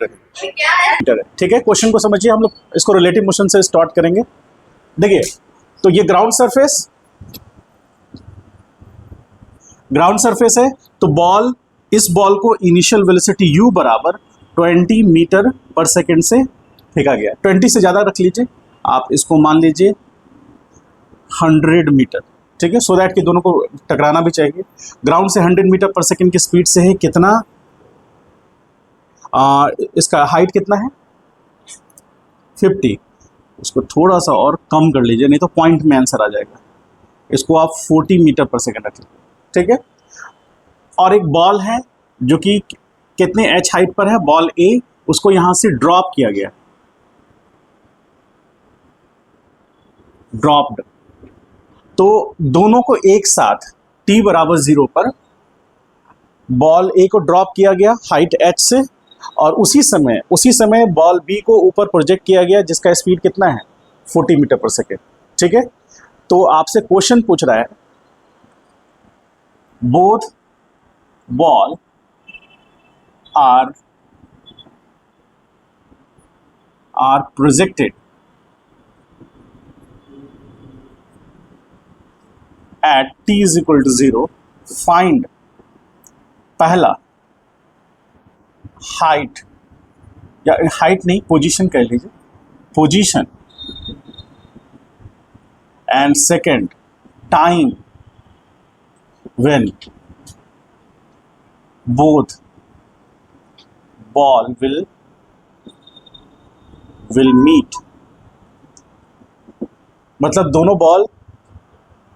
रहे। ठीक है, क्वेश्चन को समझिए, हम लोग इसको रिलेटिव मोशन से स्टार्ट करेंगे। देखिए, तो ये ग्राउंड सरफेस है, तो बॉल, इस बॉल को इनिशियल वेलोसिटी u बराबर 20 मीटर पर सेकेंड से फेंका गया। 20 से ज़्यादा रख लीजिए, आप इसको मान लीजिए 100 मीटर। ठीक है, सो दैट कि दोनों को टकराना भी चाहिए। ग्राउंड से 100 मीटर पर सेकेंड की स्पीड से है कितना, इसका हाइट कितना है 50। उसको थोड़ा सा और कम कर लीजिए, नहीं तो पॉइंट में आंसर आ जाएगा। इसको आप 40 मीटर पर सेकेंड रख लीजिए। ठीक है, और एक बॉल है जो कि कितने h हाइट पर है, बॉल A, उसको यहां से ड्रॉप किया गया, ड्रॉप्ड। तो दोनों को एक साथ t बराबर 0 पर बॉल A को ड्रॉप किया गया हाइट h से, और उसी समय बॉल B को ऊपर प्रोजेक्ट किया गया जिसका स्पीड कितना है 40 मीटर पर सेकेंड। ठीक है, तो आपसे क्वेश्चन पूछ रहा है, both ball are projected at t is equal to 0, find पहला हाइट, या हाइट नहीं, पोजीशन कह लीजिए, position, and second time when both ball will meet. मतलब दोनों बॉल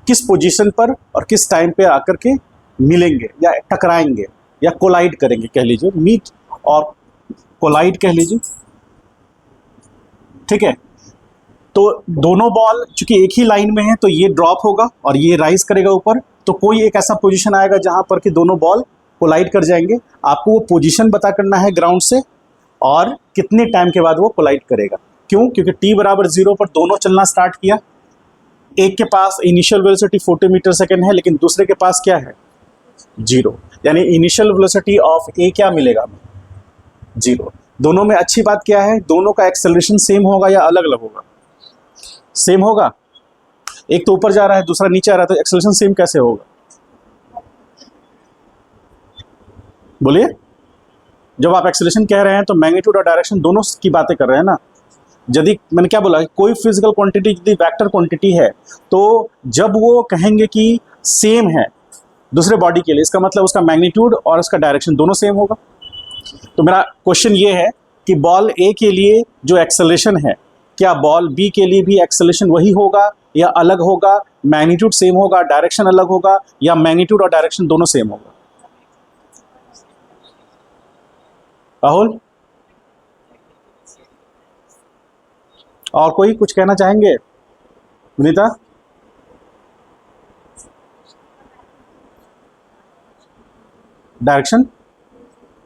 किस पोजीशन पर और किस टाइम पे आकर के मिलेंगे या टकराएंगे या कोलाइड करेंगे, कह लीजिए, मीट और कोलाइड कह लीजिए। ठीक है, तो दोनों बॉल चूंकि एक ही लाइन में है तो ये ड्रॉप होगा और ये राइज करेगा ऊपर, तो कोई एक ऐसा पोजीशन आएगा जहां पर कि दोनों बॉल कोलाइड कर जाएंगे। आपको वो पोजीशन पता करना है ग्राउंड से, और कितने टाइम के बाद वो कोलाइड करेगा। क्यों? क्योंकि t बराबर 0 पर दोनों चलना स्टार्ट किया। एक के पास इनिशियल वेलोसिटी 40 मीटर सेकेंड है, लेकिन दूसरे के पास क्या है 0, यानी इनिशियल वेलोसिटी ऑफ A क्या मिलेगा 0। दोनों में अच्छी बात क्या है, दोनों का एक्सेलरेशन सेम होगा या अलग अलग होगा? सेम होगा। एक तो ऊपर जा रहा है, दूसरा नीचे आ रहा है, तो एक्सेलरेशन सेम कैसे होगा? बोलिए। जब आप एक्सेलरेशन कह रहे हैं तो मैग्नीट्यूड और डायरेक्शन दोनों की बातें कर रहे हैं ना। यदि मैंने क्या बोला, कोई फिजिकल क्वांटिटी यदि वेक्टर क्वांटिटी है, तो जब वो कहेंगे कि सेम है दूसरे बॉडी के लिए, इसका मतलब उसका मैग्नीट्यूड और उसका डायरेक्शन दोनों सेम होगा। तो मेरा क्वेश्चन ये है कि बॉल A के लिए जो एक्सेलरेशन है, क्या बॉल B के लिए भी एक्सेलरेशन वही होगा या अलग होगा? मैग्नीट्यूड सेम होगा, डायरेक्शन अलग होगा, या मैग्नीट्यूड और डायरेक्शन दोनों सेम होगा? राहुल और कोई कुछ कहना चाहेंगे? विनीता? Direction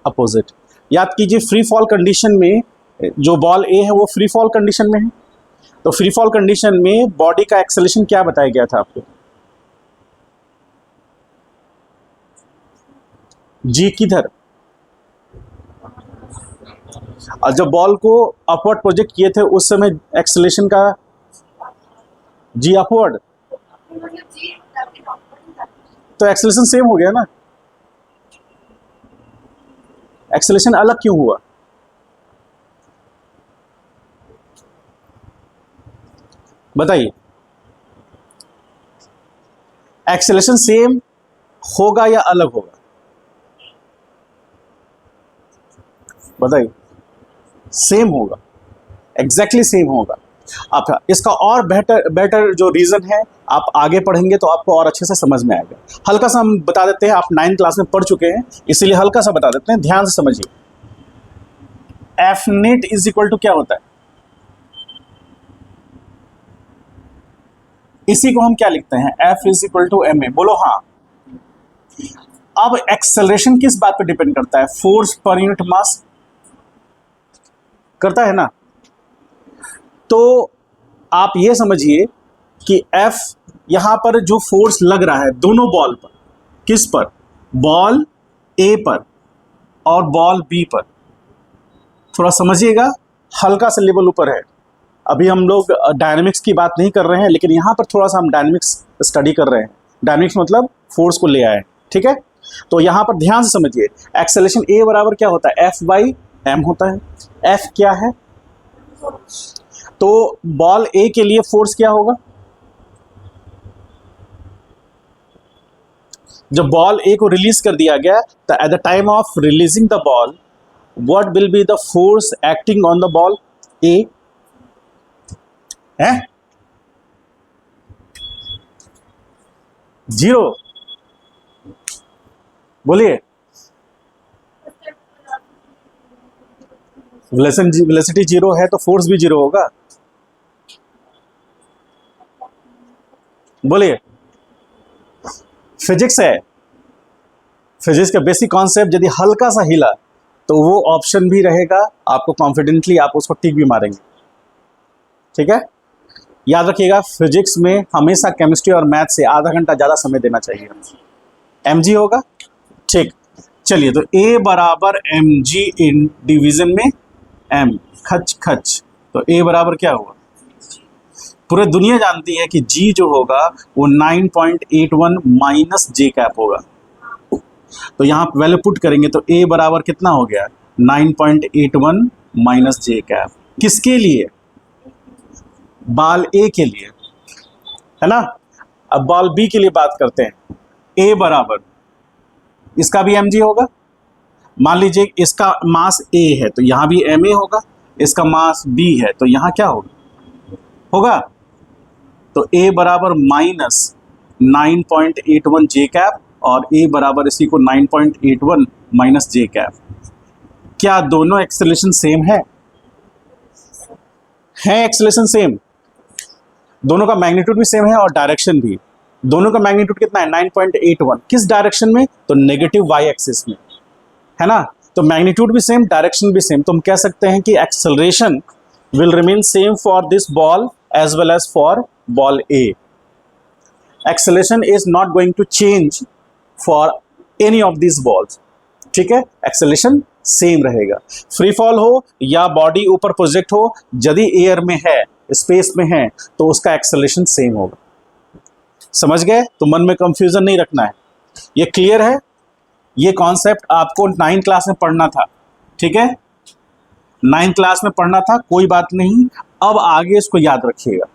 opposite. याद कीजिए, फ्री फॉल कंडीशन में जो बॉल A है वो फ्री फॉल कंडीशन में है, तो फ्री फॉल कंडीशन में बॉडी का एक्सेलरेशन क्या बताया गया था आपको? जी किधर? और जब बॉल को अपवर्ड प्रोजेक्ट किए थे उस समय एक्सेलरेशन का जी अपवर्ड, तो एक्सेलरेशन सेम हो गया ना। एक्सेलरेशन अलग क्यों हुआ? बताइए। एक्सेलरेशन सेम होगा या अलग होगा? बताइए। सेम होगा, एग्जैक्टली सेम होगा। अब इसका और बेटर जो रीजन है, आप आगे पढ़ेंगे तो आपको और अच्छे से समझ में आएगा। हल्का सा हम बता देते हैं, आप 9th क्लास में पढ़ चुके हैं, इसीलिए हल्का सा बता देते हैं, ध्यान से समझिए। F net is equal to क्या होता है? इसी को हम क्या लिखते हैं? F is equal to M A. बोलो हाँ। अब एक्सेलरेशन किस बात पे डिपेंड करता है? फोर्स पर यूनिट मास करता है ना। तो आप ये समझिए कि F यहां पर जो फोर्स लग रहा है दोनों बॉल पर, किस पर? बॉल A पर और बॉल B पर थोड़ा समझिएगा, हल्का सा लेवल ऊपर है। अभी हम लोग डायनेमिक्स की बात नहीं कर रहे हैं, लेकिन यहाँ पर थोड़ा सा हम डायनेमिक्स स्टडी कर रहे हैं। डायनेमिक्स मतलब फोर्स को ले आए, ठीक है। तो यहाँ पर ध्यान से समझिए, एक्सेलरेशन ए बराबर क्या होता है, एफ बाई एम होता है। एफ क्या है, तो बॉल ए के लिए फोर्स क्या होगा, जब बॉल ए को रिलीज कर दिया गया तो at the time of releasing the ball what will be the force acting on the ball A है, 0। बोलिए, वेलोसिटी 0 है तो फोर्स भी 0 होगा। बोलिए, फिजिक्स है, फिजिक्स का बेसिक कॉन्सेप्ट यदि हल्का सा हिला तो वो ऑप्शन भी रहेगा, आपको कॉन्फिडेंटली आप उसको टिक भी मारेंगे, ठीक है। याद रखिएगा, फिजिक्स में हमेशा केमिस्ट्री और मैथ से आधा घंटा ज़्यादा समय देना चाहिए। mg होगा, ठीक। चलिए, तो a बराबर mg इन डिवीजन में m, खच खच, तो a बराबर क्या हुआ, पूरे दुनिया जानती है कि g जो होगा वो 9.81 माइनस j कैप होगा। तो यहाँ वैल्यू पुट करेंगे तो a बराबर कितना हो गया, 9.81 माइनस j कैप। किसके लिए, बॉल ए के लिए, है ना। अब बॉल बी के लिए बात करते हैं। ए बराबर, इसका भी mg होगा। मान लीजिए इसका मास a है तो यहाँ भी ma होगा, इसका मास b है तो यहाँ क्या होगा, तो a बराबर माइनस 9.81 j कैप और a बराबर इसी को 9.81 माइनस j कैप। क्या दोनों एक्सेलरेशन सेम है एक्सेलरेशन सेम, दोनों का मैग्नीट्यूड भी सेम है और डायरेक्शन भी। दोनों का मैग्नीट्यूड कितना है, 9.81। किस डायरेक्शन में, तो नेगेटिव वाई एक्सिस में, है ना। तो मैग्नीट्यूड भी सेम, डायरेक्शन भी सेम, तो हम कह सकते हैं कि acceleration will remain same for this ball as well as for ball A. Acceleration is not going to change for any of this balls, ठीक है। एक्सेलरेशन सेम रहेगा, फ्री फॉल हो या बॉडी ऊपर प्रोजेक्ट हो, यदि एयर में है, स्पेस में है, तो उसका एक्सेलरेशन सेम होगा। समझ गए, तो मन में कंफ्यूजन नहीं रखना है, ये क्लियर है। ये कॉन्सेप्ट आपको 9th क्लास में पढ़ना था, ठीक है, 9th क्लास में पढ़ना था, कोई बात नहीं, अब आगे इसको याद रखिएगा,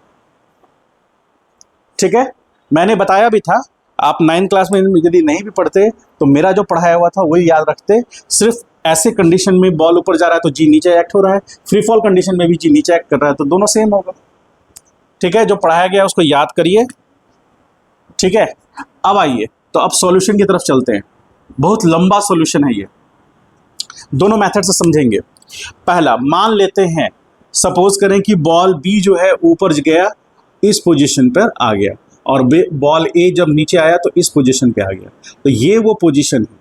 ठीक है। मैंने बताया भी था, आप 9th क्लास में यदि नहीं भी पढ़ते तो मेरा जो पढ़ाया हुआ था वही याद रखते। सिर्फ ऐसे कंडीशन में बॉल ऊपर जा रहा है तो जी नीचे एक्ट हो रहा है, फ्री फॉल कंडीशन में भी जी नीचे एक्ट कर रहा है, तो दोनों सेम होगा, ठीक है। जो पढ़ाया गया उसको याद करिए, ठीक है। अब आइए, तो अब सॉल्यूशन की तरफ चलते हैं। बहुत लंबा सॉल्यूशन है ये, दोनों मेथड से समझेंगे। पहला, मान लेते हैं, सपोज करें कि बॉल बी जो है ऊपर गया, इस पोजीशन पर आ गया, और बॉल ए जब नीचे आया तो इस पोजीशन पे आ गया, तो ये वो पोजीशन है।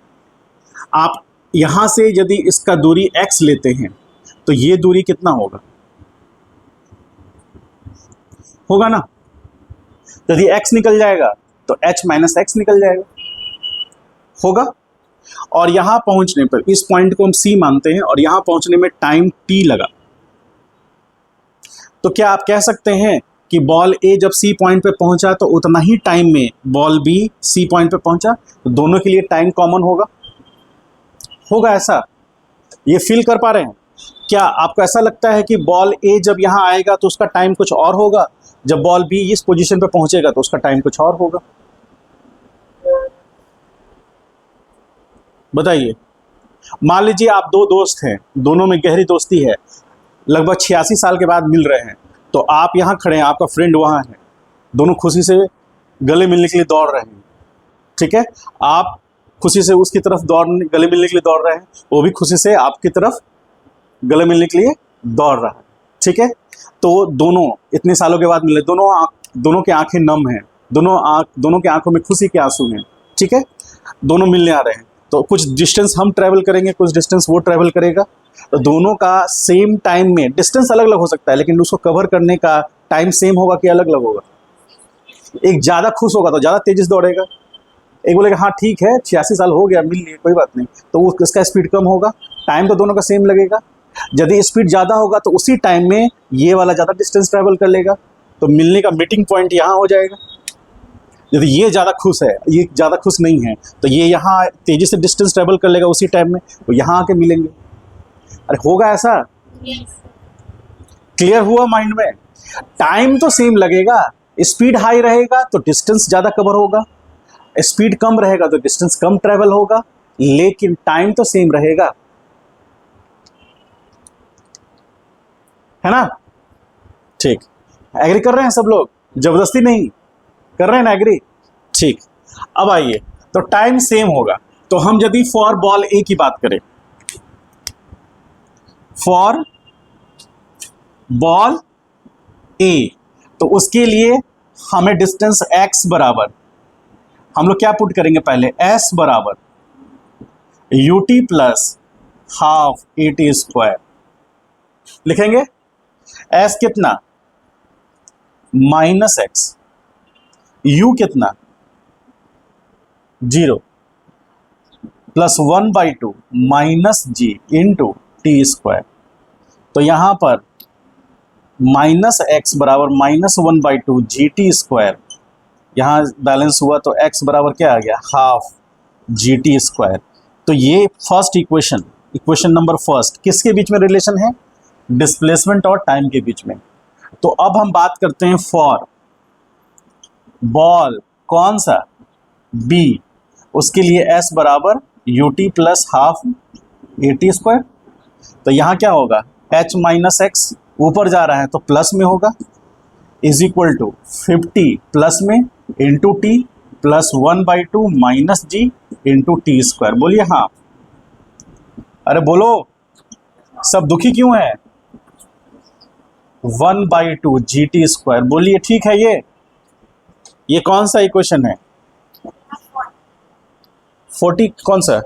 आप यहाँ से यदि इसका दूरी x लेते हैं तो ये दूरी कितना होगा ना, यदि x निकल जाएगा तो h माइनस एक्स निकल जाएगा, होगा। और यहाँ पहुँचने पर, इस पॉइंट को हम C मानते हैं, और यहाँ पहुँचने में टाइम t लगा, तो क्या आप कह सकते हैं कि बॉल ए जब C पॉइंट पे पहुंचा तो उतना ही टाइम में बॉल बी C पॉइंट पे पहुंचा, तो दोनों के लिए टाइम कॉमन होगा ऐसा, ये फील कर पा रहे हैं क्या। आपको ऐसा लगता है कि बॉल ए जब यहाँ आएगा तो उसका टाइम कुछ और होगा, जब बॉल बी इस पोजीशन पे पहुंचेगा तो उसका टाइम कुछ और होगा, बताइए। मान लीजिए आप दो दोस्त हैं, दोनों में गहरी दोस्ती है, लगभग 86 साल के बाद मिल रहे हैं, तो आप यहाँ खड़े हैं, आपका फ्रेंड वहाँ है, दोनों खुशी से गले मिलने के लिए दौड़ रहे हैं, ठीक है। आप खुशी से उसकी तरफ गले मिलने के लिए दौड़ रहे हैं, वो भी खुशी से आपकी तरफ गले मिलने के लिए दौड़ रहा है, ठीक है। तो दोनों इतने सालों के बाद मिले, दोनों की आंखें नम हैं, दोनों की आंखों में खुशी के आंसू हैं, ठीक है। दोनों मिलने आ रहे हैं, तो कुछ डिस्टेंस हम ट्रैवल करेंगे, कुछ डिस्टेंस वो ट्रैवल करेगा, तो दोनों का सेम टाइम में, डिस्टेंस अलग अलग हो सकता है लेकिन उसको कवर करने का टाइम सेम होगा कि अलग अलग होगा। एक ज़्यादा खुश होगा तो ज़्यादा तेजी से दौड़ेगा, एक बोलेगा हाँ ठीक है 86 साल हो गया मिल लिए कोई बात नहीं, तो उसका स्पीड कम होगा, टाइम तो दोनों का सेम लगेगा, यदि स्पीड ज़्यादा होगा तो उसी टाइम में ये वाला ज़्यादा डिस्टेंस ट्रैवल कर लेगा, तो मिलने का मीटिंग पॉइंट यहाँ हो जाएगा। यदि ये ज़्यादा खुश है, ये ज़्यादा खुश नहीं है, तो ये यहाँ तेज़ी से डिस्टेंस ट्रैवल कर लेगा उसी टाइम में, तो यहाँ आके मिलेंगे। अरे होगा ऐसा? क्लियर हुआ माइंड में? टाइम तो सेम लगेगा, स्पीड हाई रहेगा तो डिस्टेंस ज़्यादा कवर होगा, स्पीड कम रहेगा तो डिस्टेंस कम ट्रैवल होगा, लेकिन टाइम तो सेम रहेगा, है ना? ठीक, एग्री कर रहे हैं सब लोग? जबरदस्ती नहीं कर रहे हैं ना एग्री? ठीक, अब आइए, तो टाइम सेम होगा, तो हम यदि फॉर बॉल ए की बात करें, फॉर बॉल ए, तो उसके लिए हमें डिस्टेंस x बराबर, हम लोग क्या पुट करेंगे पहले, s बराबर ut plus half at square लिखेंगे। s कितना, माइनस एक्स, u कितना 0 प्लस 1/2 माइनस जी इंटू टी स्क्वायर। तो यहां पर माइनस एक्स बराबर माइनस 1/2 जी टी स्क्वायर, यहाँ बैलेंस हुआ तो x बराबर क्या आ गया, हाफ जी टी स्क्वायर। तो ये first equation, equation number first किसके बीच में रिलेशन है, डिस्प्लेसमेंट और टाइम के बीच में। तो अब हम बात करते हैं फॉर बॉल कौन सा, b, उसके लिए s बराबर you t plus half A T square. तो यहाँ क्या होगा, h माइनस एक्स ऊपर जा रहा है तो प्लस में होगा, इज इक्वल टू 50 प्लस में इंटू टी प्लस 1/2 माइनस जी इंटू टी स्क्वायर। बोलिए हाँ, अरे बोलो, सब दुखी क्यों है, 1/2 जी टी स्क्वायर। बोलिए ठीक है, ये कौन सा इक्वेशन है, 40 कौन सा,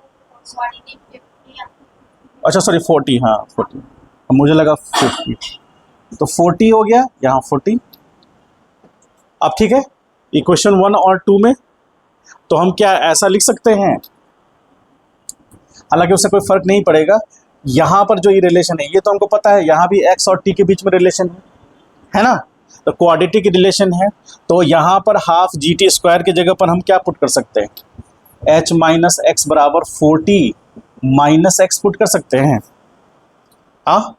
अच्छा सॉरी 40, हाँ 40, मुझे लगा 50, तो 40 हो गया यहाँ 40। अब ठीक है, इक्वेशन 1 और 2 में तो हम क्या ऐसा लिख सकते हैं, हालांकि उससे कोई फर्क नहीं पड़ेगा, यहाँ पर जो ये रिलेशन है ये तो हमको पता है, यहाँ भी x और t के बीच में रिलेशन है ना, तो क्वाड्रेटिक रिलेशन है। तो यहाँ पर हाफ जी टी स्क्वायर की जगह पर हम क्या पुट कर सकते हैं, h माइनस एक्स बराबर 40 माइनस एक्स पुट कर सकते हैं। हाँ,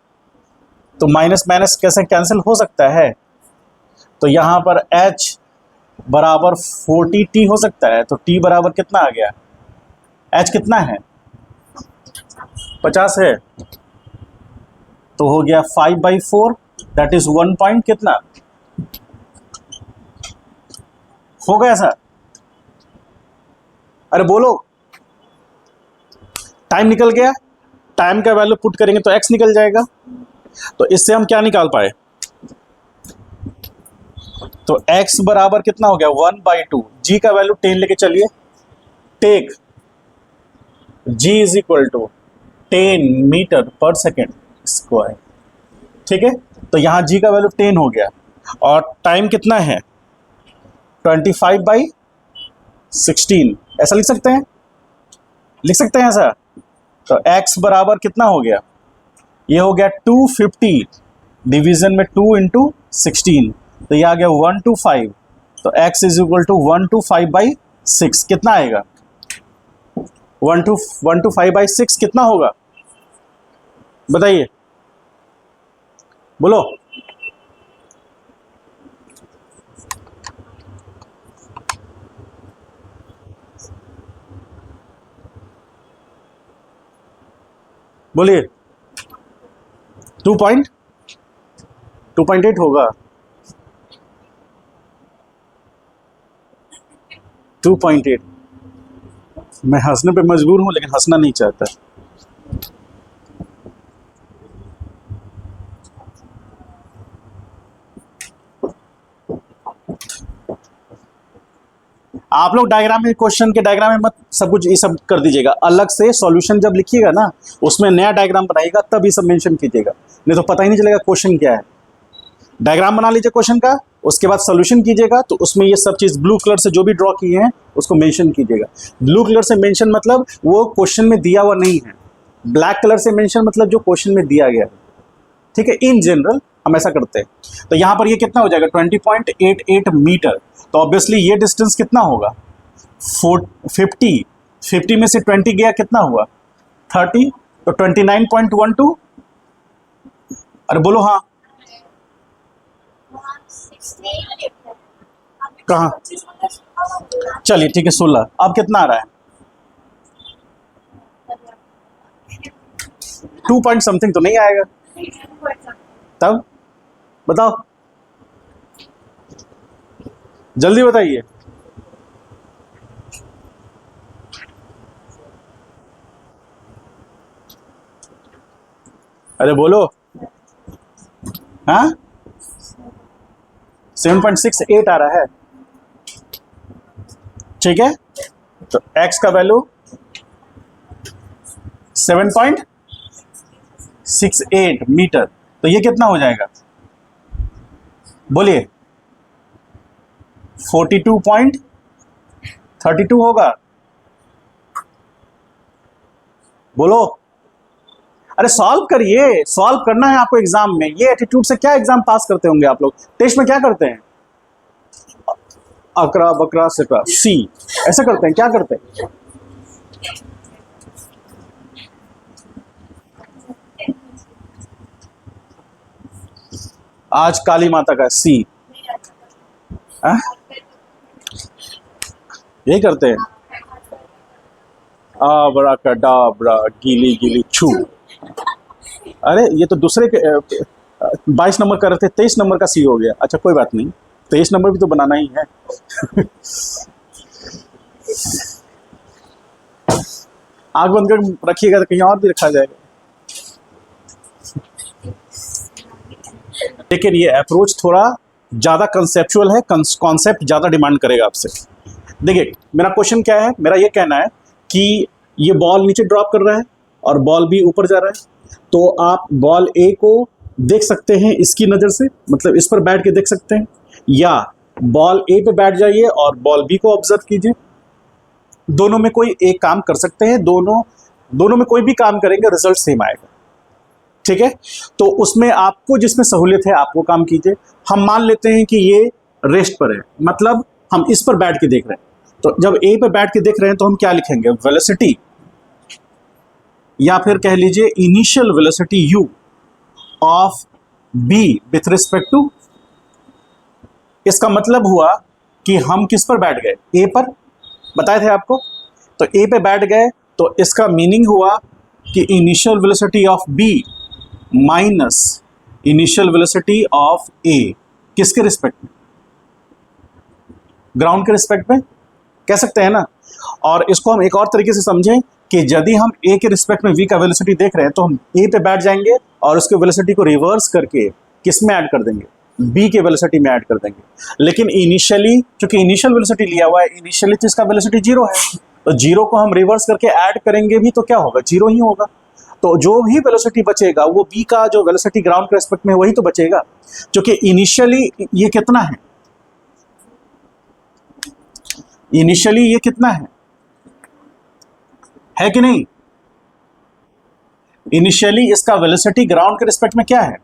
तो माइनस माइनस कैसे कैंसिल हो सकता है, तो यहाँ पर h बराबर 40t हो सकता है, तो t बराबर कितना आ गया, h कितना है 50 है, तो हो गया 5/4, दैट इज 1 पॉइंट कितना होगा ऐसा, अरे बोलो, टाइम निकल गया, टाइम का वैल्यू पुट करेंगे तो x निकल जाएगा। तो इससे हम क्या निकाल पाए, तो x बराबर कितना हो गया 1/2, g का वैल्यू 10 लेके चलिए, take g is equal to 10 metre per second square. ठीक है, तो यहाँ g का वैल्यू 10 हो गया और टाइम कितना है 25/16, ऐसा लिख सकते हैं, लिख सकते हैं ऐसा। तो x बराबर कितना हो गया, ये हो गया 250 डिवीजन में 2 इंटू 16, तो ये आ गया 125, तो x इज इक्वल टू 125/6 कितना आएगा, 125/6 कितना होगा बताइए, बोलो। बोलिए 2.8 होगा, 2.8। मैं हंसने पे मजबूर हूं लेकिन हंसना नहीं चाहता। आप लोग डायग्राम में, क्वेश्चन के डायग्राम में मत सब कुछ ये सब कर दीजिएगा, अलग से सॉल्यूशन जब लिखिएगा ना उसमें नया डायग्राम बनाइएगा, तब ये सब मेंशन कीजिएगा, नहीं तो पता ही नहीं चलेगा क्वेश्चन क्या है। डायग्राम बना लीजिए क्वेश्चन का, उसके बाद सॉल्यूशन कीजिएगा, तो उसमें ये सब चीज़ ब्लू कलर से जो भी ड्रॉ किए हैं उसको मेंशन कीजिएगा। ब्लू कलर से मेंशन मतलब वो क्वेश्चन में दिया हुआ नहीं है, ब्लैक कलर से मेंशन मतलब जो क्वेश्चन में दिया गया है, ठीक है। इन जनरल हम ऐसा करते हैं। तो यहाँ पर ये कितना हो जाएगा 20.88 मीटर। तो ऑब्वियसली ये डिस्टेंस कितना होगा 50 में से 20 गया कितना हुआ 30, तो 29.12। अरे बोलो हाँ, कहाँ, चलिए ठीक है 16। अब कितना आ रहा है 2 पॉइंट समथिंग तो नहीं आएगा, तब बताओ, जल्दी बताइए। अरे बोलो, हाँ 7.68 आ रहा है, ठीक है। तो x का वैल्यू 7.68 मीटर, तो ये कितना हो जाएगा बोलिए 42.32 होगा, बोलो। अरे सॉल्व करिए, सॉल्व करना है आपको एग्जाम में। ये एटीट्यूड से क्या एग्जाम पास करते होंगे आप लोग, टेस्ट में क्या करते हैं अकरा बकरा सिकरा सी, ऐसा करते हैं, क्या करते हैं। आज काली माता का सी, यही करते हैं। बड़ा कडाबड़ा गीली गीली छू। अरे ये तो दूसरे के 22 नंबर कर रहे थे, 23 नंबर का सी हो गया। अच्छा कोई बात नहीं, 23 नंबर भी तो बनाना ही है। आंख बंद कर रखिएगा तो कहीं और भी रखा जाएगा। लेकिन ये अप्रोच थोड़ा ज़्यादा कंसेप्चुअल है, कॉन्सेप्ट ज़्यादा डिमांड करेगा आपसे। देखिए मेरा क्वेश्चन क्या है, मेरा ये कहना है कि ये बॉल नीचे ड्रॉप कर रहा है और बॉल भी ऊपर जा रहा है, तो आप बॉल ए को देख सकते हैं इसकी नज़र से, मतलब इस पर बैठ के देख सकते हैं, या बॉल ए पे बैठ जाइए और बॉल बी को ऑब्जर्व कीजिए। दोनों में कोई एक काम कर सकते हैं, दोनों में कोई भी काम करेंगे रिजल्ट सेम आएगा, ठीक है। तो उसमें आपको जिसमें सहूलियत है आप वो काम कीजिए। हम मान लेते हैं कि ये रेस्ट पर है, मतलब हम इस पर बैठ के देख रहे हैं, तो जब ए पे बैठ के देख रहे हैं तो हम क्या लिखेंगे वेलोसिटी, या फिर कह लीजिए initial velocity u of b with respect to. इसका मतलब हुआ कि हम किस पर बैठ गए, ए पर, बताए थे आपको। तो ए पे बैठ गए तो इसका मीनिंग हुआ कि initial velocity of b minus initial velocity of a किसके रिस्पेक्ट में, ग्राउंड के रिस्पेक्ट में, कह सकते हैं ना। और इसको हम एक और तरीके से समझें कि यदि हम ए के रिस्पेक्ट में v का वेलोसिटी देख रहे हैं तो हम ए पे बैठ जाएंगे और उसके वेलोसिटी को रिवर्स करके किस में ऐड कर देंगे, b के वेलोसिटी में ऐड कर देंगे। लेकिन इनिशियली, चूंकि इनिशियल वेलोसिटी लिया हुआ है, इनिशियली तो इसका वेलोसिटी 0 है, तो 0 को हम रिवर्स करके ऐड करेंगे भी तो क्या होगा 0 ही होगा। तो जो भी वेलोसिटी बचेगा वो b का जो वेलोसिटी ग्राउंड के रिस्पेक्ट में वही तो बचेगा, क्योंकि इनिशियली ये कितना है, इनिशियली ये कितना है कि नहीं। इनिशियली इसका वेलोसिटी ग्राउंड के रिस्पेक्ट में क्या है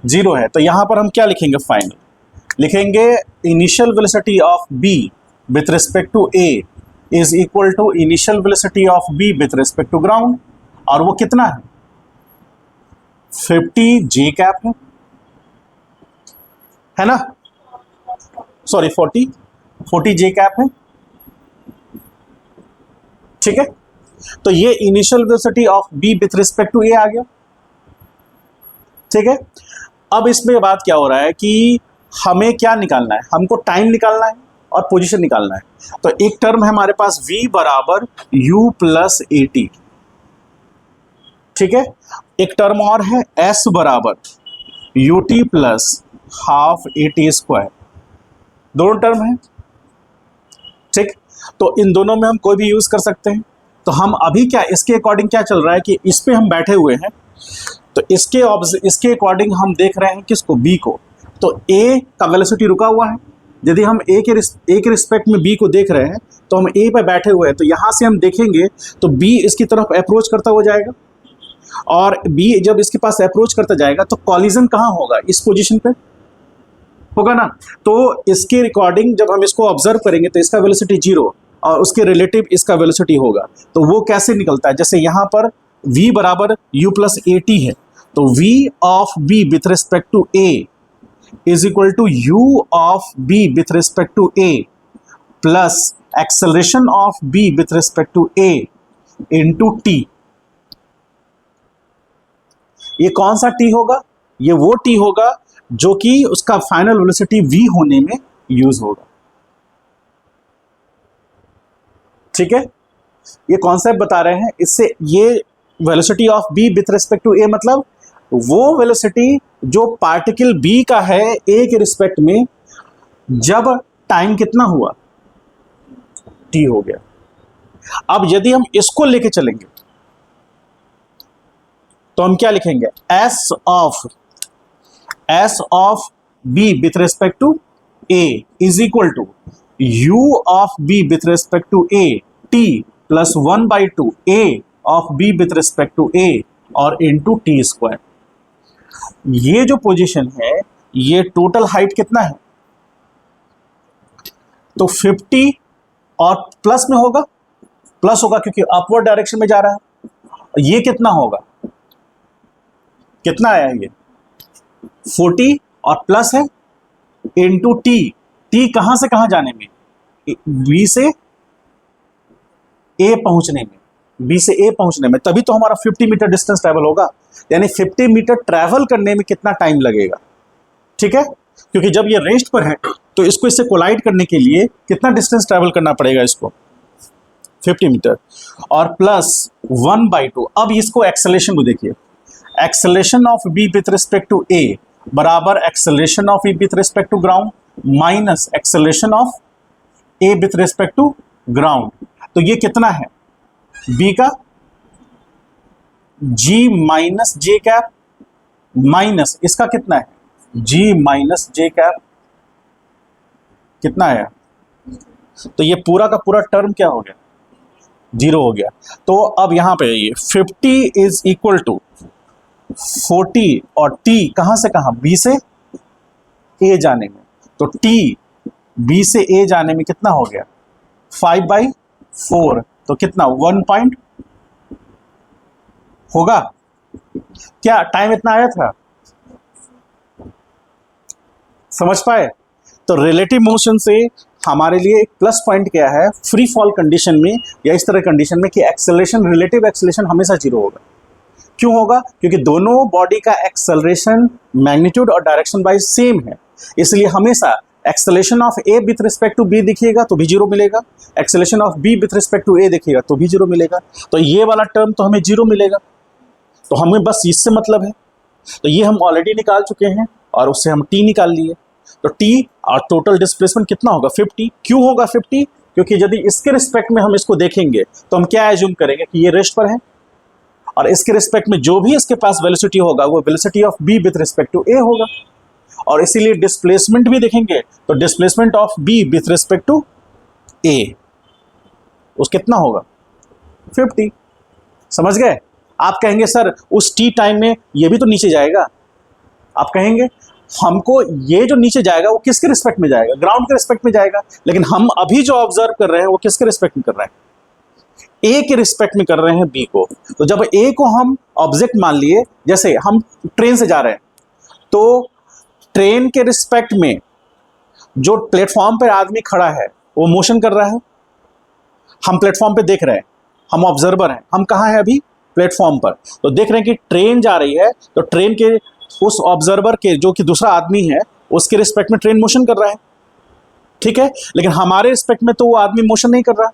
0 है, तो यहां पर हम क्या लिखेंगे, फाइनल लिखेंगे initial velocity of b with respect to a is equal to initial velocity of b with respect to ground, और वो कितना है 50 j कैप है ना, सॉरी 40 j कैप है, ठीक है। तो ये initial velocity of b with respect to a आ गया, ठीक है। अब इसमें बात क्या हो रहा है कि हमें क्या निकालना है, हमको टाइम निकालना है और पोजीशन निकालना है। तो एक टर्म है हमारे पास v बराबर u प्लस ए टी, ठीक है। एक टर्म और है s बराबर you t plus half A T square, दोनों टर्म है, ठीक। तो इन दोनों में हम कोई भी यूज कर सकते हैं। तो हम अभी क्या इसके अकॉर्डिंग क्या चल रहा है कि इस पे हम बैठे हुए हैं, तो इसके अकॉर्डिंग हम देख रहे हैं किसको, b को। तो a का वेलोसिटी रुका हुआ है, यदि हम a के रिस्पेक्ट में b को देख रहे हैं तो हम a पे बैठे हुए हैं, तो यहाँ से हम देखेंगे तो b इसकी तरफ अप्रोच करता हो जाएगा, और बी जब इसके पास अप्रोच करता जाएगा तो कॉलिजन कहाँ होगा, इस पोजीशन पे होगा ना। तो इसके रिकॉर्डिंग जब हम इसको ऑब्जर्व करेंगे तो इसका वेलोसिटी 0 और उसके रिलेटिव इसका वेलोसिटी होगा। तो वो कैसे निकलता है, जैसे यहाँ पर v बराबर u प्लस ए टी है, तो v of b with respect to a is equal to u of b with respect to a plus acceleration of b with respect to a into t। ये कौन सा t होगा, ये वो t होगा जो कि उसका फाइनल वेलोसिटी v होने में यूज होगा। ठीक है, ये कॉन्सेप्ट बता रहे हैं। इससे ये velocity of b with respect to a मतलब वो वेलोसिटी जो पार्टिकल b का है a के रिस्पेक्ट में जब टाइम कितना हुआ, t हो गया। अब यदि हम इसको लेके चलेंगे तो हम क्या लिखेंगे, s of b with respect to a is equal to u of b with respect to a t plus 1/2 a of b with respect to a और इंटू टी स्क्वायर। ये जो पोजीशन है ये टोटल हाइट कितना है, तो 50 और plus में होगा, प्लस होगा क्योंकि अपवर्ड डायरेक्शन में जा रहा है। ये कितना होगा, कितना आया ये 40 और प्लस है इंटू टी। टी कहां से कहां जाने में, बी से ए पहुंचने में, बी से ए पहुंचने में, तभी तो हमारा 50 मीटर डिस्टेंस ट्रैवल होगा। यानी 50 मीटर ट्रैवल करने में कितना टाइम लगेगा। ठीक है, क्योंकि जब ये रेस्ट पर है तो इसको इससे कोलाइड करने के लिए कितना डिस्टेंस ट्रैवल करना पड़ेगा इसको, 50 मीटर और प्लस 1/2। अब इसको एक्सेलरेशन को देखिए, acceleration of B with respect to A बराबर acceleration of E with respect to ground minus acceleration of A with respect to ground. तो ये कितना है, बी का g minus J cap minus इसका कितना है, g माइनस जे कैप कितना है। तो ये पूरा का पूरा टर्म क्या हो गया, 0 हो गया। तो अब यहां पे ये 50 इज इक्वल टू 40 और t कहां से कहां, b से a जाने में, तो t b से a जाने में कितना हो गया 5/4, तो कितना 1 पॉइंट होगा। क्या टाइम इतना आया था, समझ पाए। तो रिलेटिव मोशन से हमारे लिए एक प्लस पॉइंट क्या है, फ्री फॉल कंडीशन में या इस तरह कंडीशन में कि एक्सेलरेशन, रिलेटिव एक्सेलरेशन हमेशा 0 होगा। क्यों होगा, क्योंकि दोनों बॉडी का एक्सेलरेशन मैग्नीट्यूड और डायरेक्शन वाइज सेम है, इसलिए हमेशा acceleration of A with respect to B दिखिएगा तो भी 0 मिलेगा, acceleration of B with respect to A देखिएगा तो भी 0 मिलेगा। तो ये वाला टर्म तो हमें 0 मिलेगा, तो हमें बस इससे मतलब है। तो ये हम ऑलरेडी निकाल चुके हैं और उससे हम टी निकाल लिए। तो टी और टोटल डिस्प्लेसमेंट कितना होगा 50। क्यों होगा 50, क्योंकि यदि इसके रिस्पेक्ट में हम इसको देखेंगे तो हम क्या एज्यूम करेंगे कि ये रेस्ट पर है और इसके रिस्पेक्ट में जो भी इसके पास वेलोसिटी होगा वो velocity of B with respect to A होगा। और इसीलिए डिस्प्लेसमेंट भी देखेंगे तो displacement of B with respect to A उस कितना होगा 50। समझ गए। आप कहेंगे सर उस टी टाइम में ये भी तो नीचे जाएगा, आप कहेंगे हमको ये जो नीचे जाएगा वो किसके रिस्पेक्ट में जाएगा, ग्राउंड के रिस्पेक्ट में जाएगा। लेकिन हम अभी जो ऑब्जर्व कर रहे हैं वो किसके रिस्पेक्ट में कर रहे हैं, ए के रिस्पेक्ट में कर रहे हैं बी को। तो जब ए को हम ऑब्जेक्ट मान लिए, जैसे हम ट्रेन से जा रहे हैं तो ट्रेन के रिस्पेक्ट में जो प्लेटफॉर्म पर आदमी खड़ा है वो मोशन कर रहा है, हम प्लेटफॉर्म पे देख रहे हैं, हम ऑब्जर्वर हैं। हम कहाँ हैं अभी, प्लेटफॉर्म पर। तो देख रहे हैं कि ट्रेन जा रही है, तो ट्रेन के उस ऑब्जर्वर के जो कि दूसरा आदमी है उसके रिस्पेक्ट में ट्रेन मोशन कर रहा है, ठीक है। लेकिन हमारे रिस्पेक्ट में तो वो आदमी मोशन नहीं कर रहा।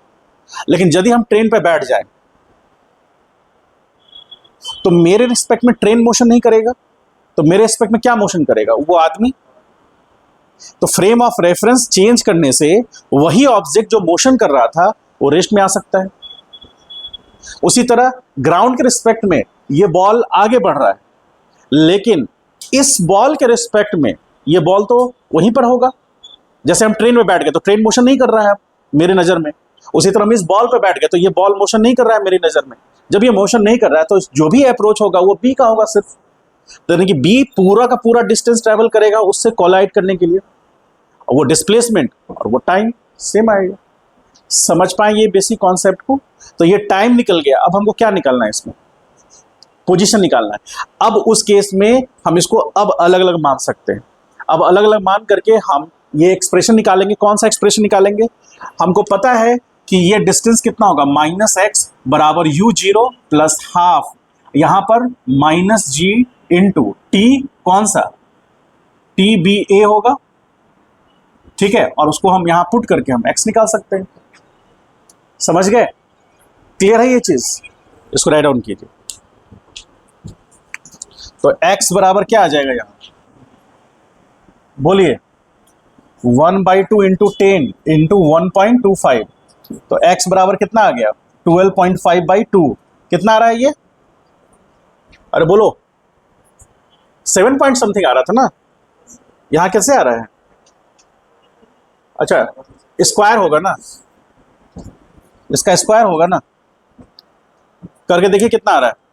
लेकिन यदि हम ट्रेन पे बैठ जाए तो मेरे रिस्पेक्ट में ट्रेन मोशन नहीं करेगा, तो मेरे रिस्पेक्ट में क्या मोशन करेगा, वो आदमी। तो फ्रेम ऑफ रेफरेंस चेंज करने से वही ऑब्जेक्ट जो मोशन कर रहा था वो रेस्ट में आ सकता है। उसी तरह ग्राउंड के रिस्पेक्ट में ये बॉल आगे बढ़ रहा है, लेकिन इस बॉल के रिस्पेक्ट में ये बॉल तो वहीं पर होगा। जैसे हम ट्रेन में बैठ गए तो ट्रेन मोशन नहीं कर रहा है मेरे नज़र में, उसी तरह हम इस बॉल पे बैठ गए तो ये बॉल मोशन नहीं कर रहा है मेरी नज़र में। जब ये मोशन नहीं कर रहा है तो जो भी अप्रोच होगा वो बी का होगा सिर्फ, तो यानी कि बी पूरा का पूरा डिस्टेंस ट्रेवल करेगा उससे कोलाइड करने के लिए, और वो डिस्प्लेसमेंट और वो टाइम सेम आएगा। समझ पाए ये बेसिक कॉन्सेप्ट को? तो ये टाइम निकल गया, अब हमको क्या निकालना है इसमें? पोजीशन निकालना है। अब उस केस में हम इसको अब अलग अलग मान सकते हैं। अब अलग अलग मान करके हम ये एक्सप्रेशन निकालेंगे। कौन सा एक्सप्रेशन निकालेंगे? हमको पता है कि ये डिस्टेंस कितना होगा, -x बराबर u0 प्लस हाफ, यहां पर -g इंटू टी, कौन सा टी बी ए होगा, ठीक है, और उसको हम यहां पुट करके हम x निकाल सकते हैं। समझ गए? क्लियर है ये चीज? इसको राइट डाउन कीजिए। तो x बराबर क्या आ जाएगा यहां, बोलिए 1/2 इंटू 10 इंटू 1.25, तो x बराबर कितना आ गया 12.5/2, कितना आ रहा है ये? अरे बोलो 7 पॉइंट समथिंग आ रहा था ना, यहां कैसे आ रहा है? अच्छा स्क्वायर होगा ना, इसका स्क्वायर होगा ना, करके देखिए कितना आ रहा है।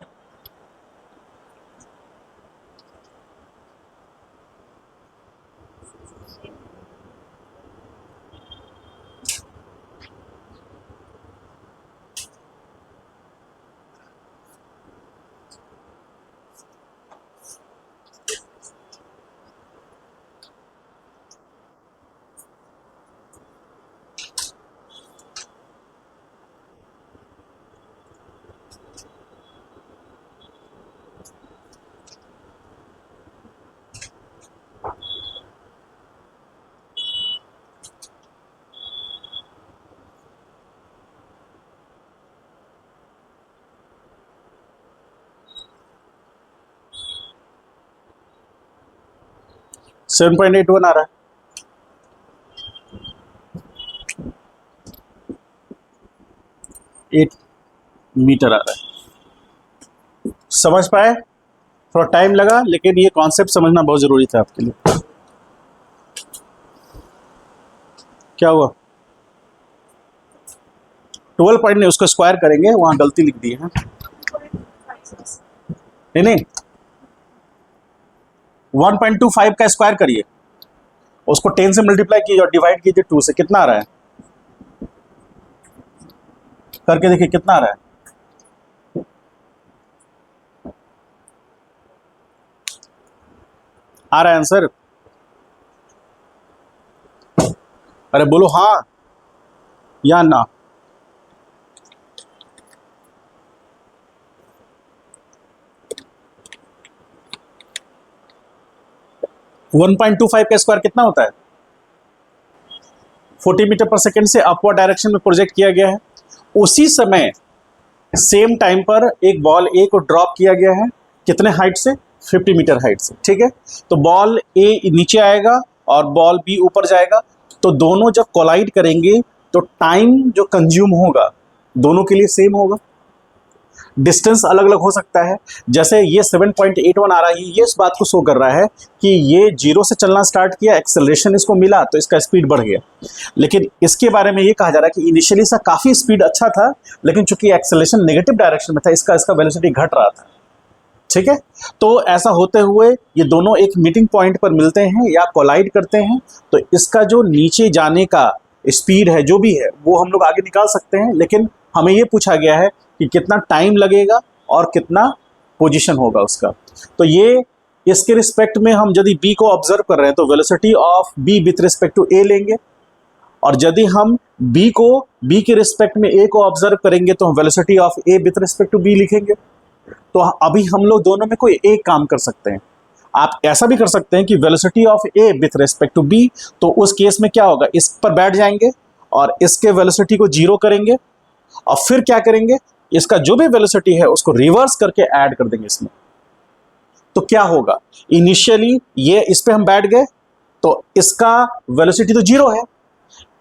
सेवन 7.81 आ रहा है। एट मीटर आ रहा है। समझ पाए? थोड़ा टाइम लगा, लेकिन ये कॉन्सेप्ट समझना बहुत जरूरी था आपके लिए। क्या हुआ? 12 पॉइंट नहीं, उसको स्क्वायर करेंगे, वहां गलती लिख दी है। नहीं 1.25 का स्क्वायर करिए, उसको 10 से मल्टीप्लाई कीजिए और डिवाइड कीजिए 2 से, कितना आ रहा है? करके देखिए कितना आ रहा है। आ रहा है आंसर? अरे बोलो हाँ या ना। वन 1.25 का स्क्वायर कितना होता है? 40 मीटर पर सेकेंड से अपवर्ड डायरेक्शन में प्रोजेक्ट किया गया है। उसी समय सेम टाइम पर एक बॉल ए को ड्रॉप किया गया है, कितने हाइट से? 50 मीटर हाइट से, ठीक है। तो बॉल ए नीचे आएगा और बॉल बी ऊपर जाएगा, तो दोनों जब कोलाइड करेंगे तो टाइम जो कंज्यूम होगा दोनों के लिए सेम होगा। डिस्टेंस अलग अलग हो सकता है, जैसे ये 7.81 आ रहा है, ये इस बात को शो कर रहा है कि ये 0 से चलना स्टार्ट किया, एक्सेलरेशन इसको मिला तो इसका स्पीड बढ़ गया। लेकिन इसके बारे में ये कहा जा रहा है कि इनिशियली इसका काफ़ी स्पीड अच्छा था, लेकिन चूंकि एक्सेलरेशन नेगेटिव डायरेक्शन में था, इसका वेलोसिटी घट रहा था, ठीक है। तो ऐसा होते हुए ये दोनों एक मीटिंग पॉइंट पर मिलते हैं या कोलाइड करते हैं, तो इसका जो नीचे जाने का स्पीड है जो भी है वो हम लोग आगे निकाल सकते हैं, लेकिन हमें ये पूछा गया है कि कितना टाइम लगेगा और कितना पोजीशन होगा उसका। तो ये इसके रिस्पेक्ट में हम यदि बी को ऑब्जर्व कर रहे हैं तो velocity of B with respect to A लेंगे, और यदि हम बी के रिस्पेक्ट में ए को ऑब्जर्व करेंगे तो हम velocity of A with respect to B लिखेंगे। तो अभी हम लोग दोनों में कोई एक काम कर सकते हैं। आप ऐसा भी कर सकते हैं कि velocity of A with respect to B, तो उस केस में क्या होगा, इस पर बैठ जाएंगे और इसके वेलोसिटी को 0 करेंगे, और फिर क्या करेंगे, इसका जो भी वेलोसिटी है उसको रिवर्स करके ऐड कर देंगे इसमें। तो क्या होगा, इनिशियली ये इस पे हम बैठ गए तो इसका वेलोसिटी तो 0 है,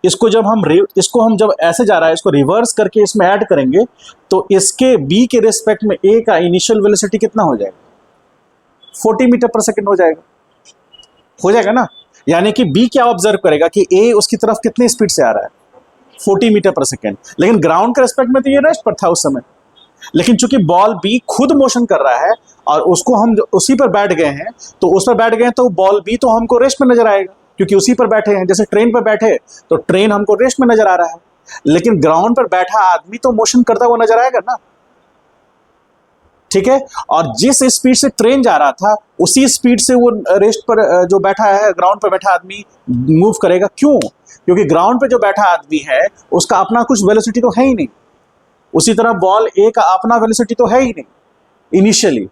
इसको हम जब ऐसे जा रहा है इसको रिवर्स करके इसमें ऐड करेंगे तो इसके बी के रिस्पेक्ट में ए का इनिशियल वेलोसिटी कितना हो जाएगा, 40 मीटर पर सेकेंड हो जाएगा ना। यानी कि बी क्या ऑब्जर्व करेगा कि ए उसकी तरफ कितनी स्पीड से आ रहा है, 40 मीटर पर सेकेंड, लेकिन ग्राउंड के रिस्पेक्ट में तो ये रेस्ट पर था उस समय। लेकिन चूंकि बॉल बी खुद मोशन कर रहा है और उसको हम उसी पर बैठ गए हैं, तो उस पर बैठ गए हैं तो बॉल बी तो हमको रेस्ट में नजर आएगा, क्योंकि उसी पर बैठे हैं। जैसे ट्रेन पर बैठे तो ट्रेन हमको रेस्ट में नजर आ रहा है, लेकिन ग्राउंड पर बैठा आदमी तो मोशन करता हुआ नजर आएगा ना। ठीक है, और जिस स्पीड से ट्रेन जा रहा था उसी स्पीड से वो रेस्ट पर जो बैठा है, ग्राउंड पर बैठा आदमी मूव करेगा। क्यों? क्योंकि ग्राउंड पे जो बैठा आदमी है उसका अपना कुछ वेलोसिटी तो है ही नहीं। उसी तरह बॉल ए का अपना वेलोसिटी तो है ही नहीं इनिशियली,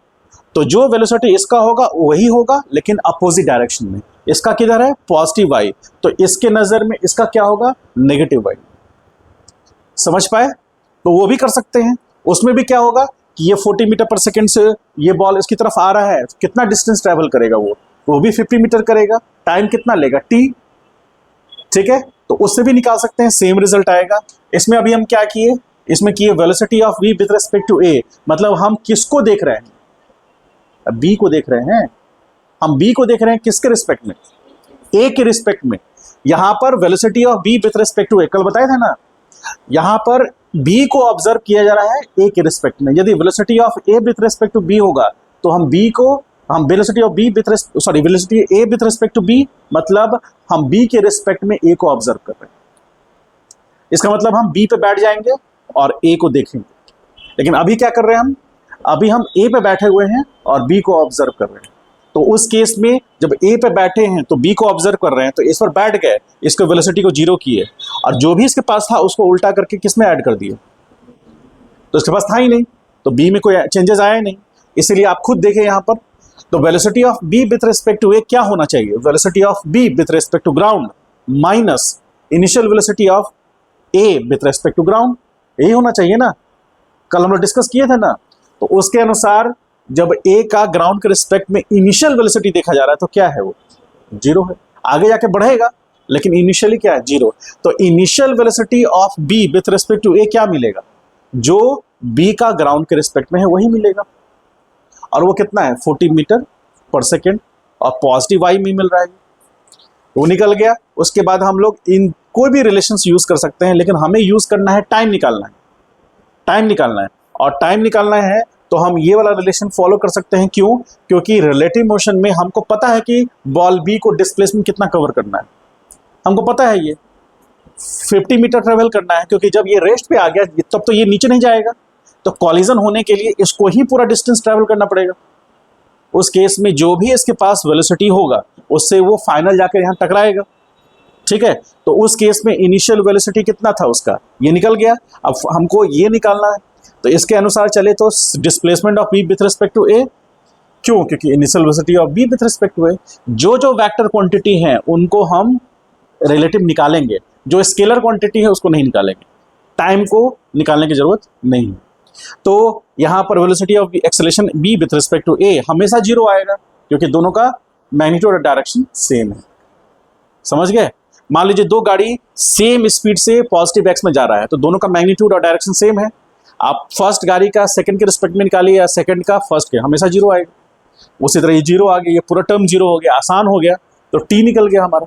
तो जो वेलोसिटी इसका होगा वही होगा, लेकिन अपोजिट डायरेक्शन में। इसका किधर है? पॉजिटिव वाई, तो इसके नजर में इसका क्या होगा? Negative Y. समझ पाए? तो वो भी कर सकते हैं। उसमें भी क्या होगा कि ये 40 मीटर पर सेकेंड से ये बॉल इसकी तरफ आ रहा है, कितना डिस्टेंस ट्रेवल करेगा वो भी 50 मीटर करेगा। टाइम कितना लेगा? टी। ठीक है, तो उससे भी निकाल सकते हैं, सेम रिजल्ट आएगा। इसमें अभी हम क्या किए? इसमें किए velocity of v with respect to a, मतलब हम किसको देख रहे हैं? b को देख रहे हैं। हम b को देख रहे हैं किसके रिस्पेक्ट में? a के रिस्पेक्ट में। यहां पर velocity of b with respect to a, कल बताया था ना, यहां पर b को ऑब्जर्व किया जा रहा है a के रिस्पेक्ट में। यदि velocity of a with respect to b होगा तो हम velocity of b velocity a with respect to b, मतलब हम b के रिस्पेक्ट में a को ऑब्जर्व कर रहे हैं। इसका मतलब हम b पे बैठ जाएंगे और a को देखेंगे। लेकिन अभी क्या कर रहे हैं हम? अभी हम a पे बैठे हुए हैं और b को ऑब्जर्व कर रहे हैं। तो उस केस में जब a पे बैठे हैं तो b को ऑब्जर्व कर रहे हैं, तो इस पर बैठ गए, इसको वेलोसिटी को जीरो किए और जो भी इसके पास था उसको उल्टा करके किस में ऐड कर दिए? तो इसके पास था ही नहीं, तो b में कोई चेंजेस आया नहीं। इसीलिए आप खुद देखें यहां पर, तो velocity of b with respect to a क्या होना चाहिए? Velocity of b with respect to ground minus initial velocity of a with respect to ground, यही होना चाहिए ना। कल हम लोग डिस्कस किए थे ना, तो उसके अनुसार जब a का ग्राउंड के रिस्पेक्ट में इनिशियल वेलोसिटी देखा जा रहा है तो क्या है? वो जीरो है। आगे जाके बढ़ेगा लेकिन इनिशियली क्या है? जीरो। तो initial velocity of b with respect to a क्या मिलेगा? जो b का ग्राउंड के रिस्पेक्ट में है वही मिलेगा, और वो कितना है? 40 मीटर पर सेकेंड, और पॉजिटिव वाई में मिल रहा है, वो निकल गया। उसके बाद हम लोग इन कोई भी रिलेशंस यूज कर सकते हैं, लेकिन हमें यूज करना है टाइम निकालना है। टाइम निकालना है, और टाइम निकालना है तो हम ये वाला रिलेशन फॉलो कर सकते हैं। क्यों? क्योंकि रिलेटिव मोशन में हमको पता है कि बॉल बी को डिस्प्लेसमेंट कितना कवर करना है, हमको पता है ये 50 मीटर ट्रेवल करना है, क्योंकि जब ये रेस्ट पे आ गया तब तो ये नीचे नहीं जाएगा, तो कॉलिजन होने के लिए इसको ही पूरा डिस्टेंस ट्रेवल करना पड़ेगा। उस केस में जो भी इसके पास वेलोसिटी होगा उससे वो फाइनल जाकर यहाँ टकराएगा। ठीक है, तो उस केस में इनिशियल वेलोसिटी कितना था उसका? ये निकल गया। अब हमको ये निकालना है, तो इसके अनुसार चले तो displacement of B with respect to A. क्यों? क्योंकि initial velocity of B with respect to A, जो वेक्टर क्वांटिटी हैं उनको हम रिलेटिव निकालेंगे, जो स्केलर क्वांटिटी है उसको नहीं निकालेंगे, टाइम को निकालने की जरूरत नहीं है। तो यहां पर velocity of acceleration b with respect to a हमेशा जीरो आएगा, क्योंकि दोनों का मैग्नीट्यूड और डायरेक्शन सेम है। समझ गए? मान लीजिए दो गाड़ी सेम स्पीड से पॉजिटिव एक्स में जा रहा है, तो दोनों का मैग्नीट्यूड और डायरेक्शन सेम है। आप फर्स्ट गाड़ी का सेकंड के रिस्पेक्ट में निकालिए या सेकंड का फर्स्ट के, हमेशा जीरो आएगा। उसी तरह ये जीरो आ गया, ये पूरा टर्म जीरो हो गया, आसान हो गया, तो टी निकल गया हमारा,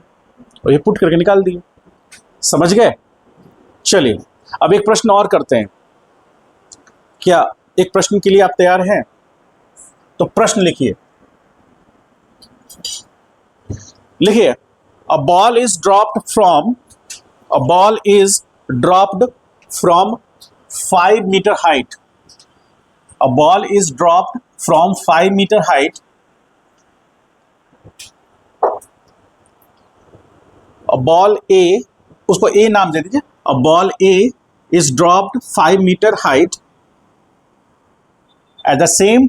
और ये पुट करके निकाल दिए। समझ गए? चलिए अब एक प्रश्न और करते हैं। क्या एक प्रश्न के लिए आप तैयार हैं? तो प्रश्न लिखिए। A ball is dropped from 5 metre height. A ball is dropped from 5 metre height. A ball A, उसको ए नाम दे दीजिए। A ball A is dropped 5 metre height. At the same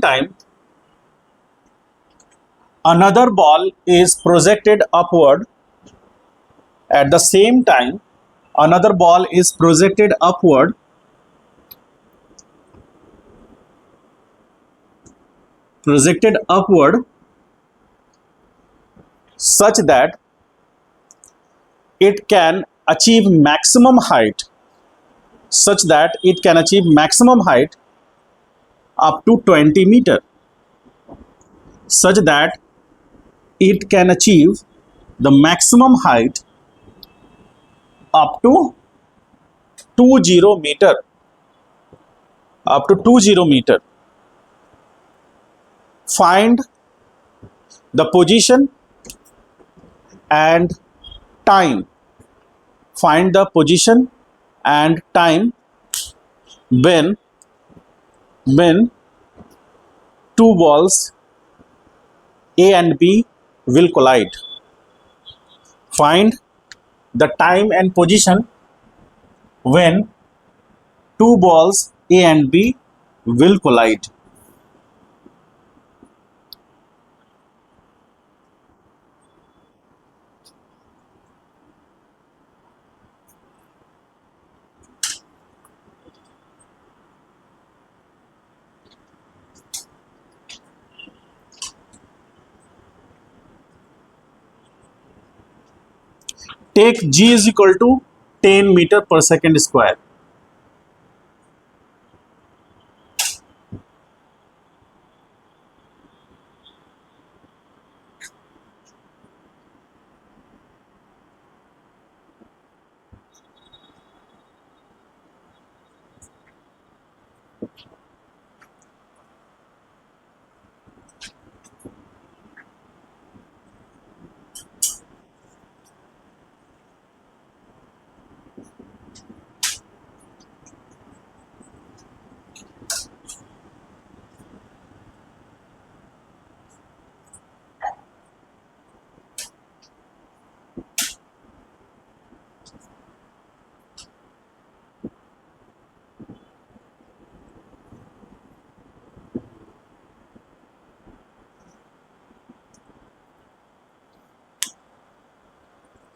time, another ball is projected upward. At the same time, another ball is projected upward. Such that it can achieve maximum height. Up to 20 meter. Such that it can achieve the maximum height up to 20 meter, up to 20 meter. Find the position and time. Find the position and time when two balls A and B will collide. Find the time and position when two balls A and B will collide. Take G is equal to 10 meter per second square.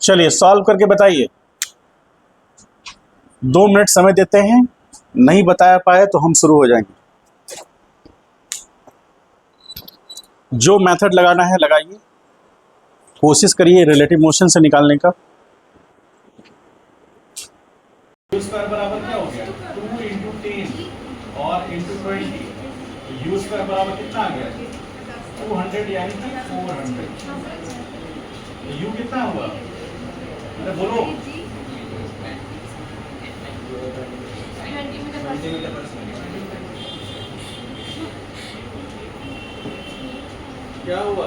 चलिए solve करके बताइए। 2 minute समय देते हैं, नहीं बता पाए तो हम शुरू हो जाएंगे। जो मेथड लगाना है लगाइए, कोशिश करिए रिलेटिव मोशन से निकालने का। U स्क्वायर बराबर क्या हो गया? 2 इंटू 10 और इंटू 20। U स्क्वायर बराबर कितना आ गया? 200 यानी कि 400। U कितना हुआ? अरे बोलो। क्या हुआ?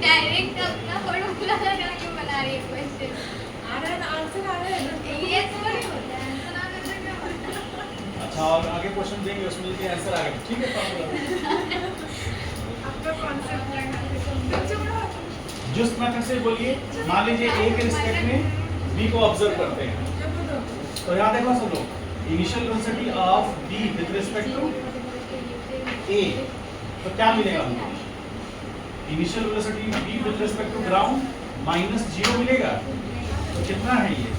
डायरेक्ट अपना फॉर्मूला लगा के बना रही है क्वेश्चन। आ रहा है ना, आंसर आ रहा है ना। ये थोड़ी होता है, आंसर आने से क्या होता है? अच्छा, और आगे क्वेश्चन देंगे उसमें भी आंसर आ गया, ठीक है फॉर्मूला। आपका कॉन्सेप्ट लगा जिस मेथड से बोलिए, मान लीजिए ए के रिस्पेक्ट में बी को ऑब्जर्व करते हैं, तो यहाँ देखो सब लोग, initial velocity of B with respect to A, तो क्या मिलेगा हमको? Initial velocity B with respect to ground -0 मिलेगा। तो कितना है ये?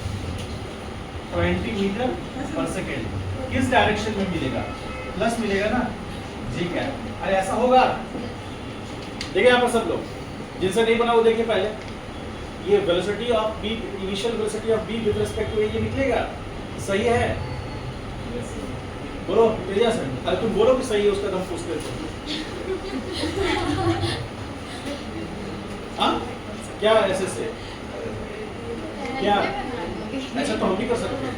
20 मीटर पर सेकेंड। किस डायरेक्शन में मिलेगा? प्लस मिलेगा ना, ठीक है। अरे ऐसा होगा, देखिए यहाँ पर सब लोग जिनसे नहीं बना वो देखिए पहले, ये velocity of B, initial velocity of B with respect to A ये निकलेगा, सही है? बोलो तेजा से, अरे तुम बोलो कि सही है, उसका हम पूछते थे। हाँ क्या ऐसे से क्या ऐसा तो हम भी कर सकते हैं,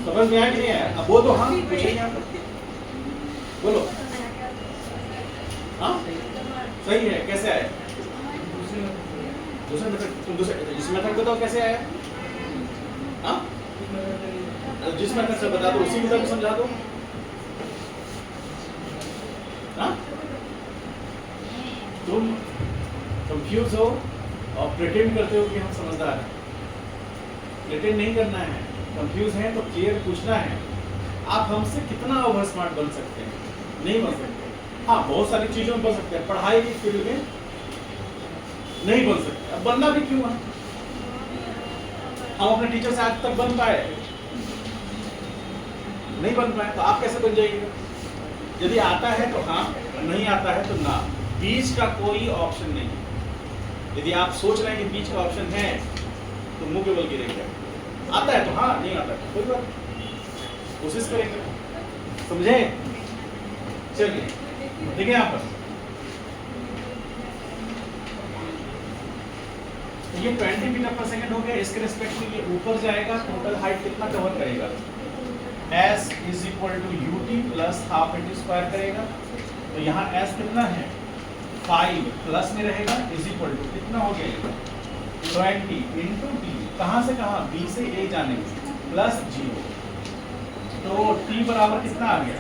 समझ में आया कि नहीं आया? अब वो तो हाँ पूछेंगे आप, बोलो। हाँ सही है, कैसे आया? दूसरे मेथड, तुम दूसरे इस मेथड बताओ कैसे आया? हाँ जिस मेथड से बता दो उसी मेथड को समझा दो। हाँ तुम कंफ्यूज हो और प्रिटेंड करते हो कि हम समझदार हैं। प्रिटेंड नहीं करना है, कंफ्यूज हैं तो क्लियर पूछना है। आप हमसे कितना ओवर स्मार्ट बन सकते हैं? नहीं बन सकते। हाँ बहुत सारी चीजों में बन सकते हैं, पढ़ाई की फील्ड में नहीं बन सकते। अब बनना भी क्यों है? हम अपने टीचर से आज तक बन पाए? नहीं बन पाए, तो आप कैसे बन जाइएगा? यदि आता है तो हाँ, नहीं आता है तो ना, बीच का कोई ऑप्शन नहीं है। यदि आप सोच रहे हैं कि बीच का ऑप्शन है तो मुंह के बल गिरेंगे। आता है तो हाँ, नहीं आता है कोई बात, कोशिश करेंगे, समझे? चलिए देखिए यहाँ पर तो ये 20 मीटर पर सेकंड हो गया, इसके रिस्पेक्ट में ये ऊपर जाएगा, टोटल हाइट कितना कवर करेगा, s is equal to u t plus half into square करेगा। तो यहाँ s कितना है 5 प्लस में रहेगा इज इक्वल टू कितना हो गया 20 इंटू टी, कहाँ से कहाँ b से a जाने प्लस 0। तो t बराबर कितना आ गया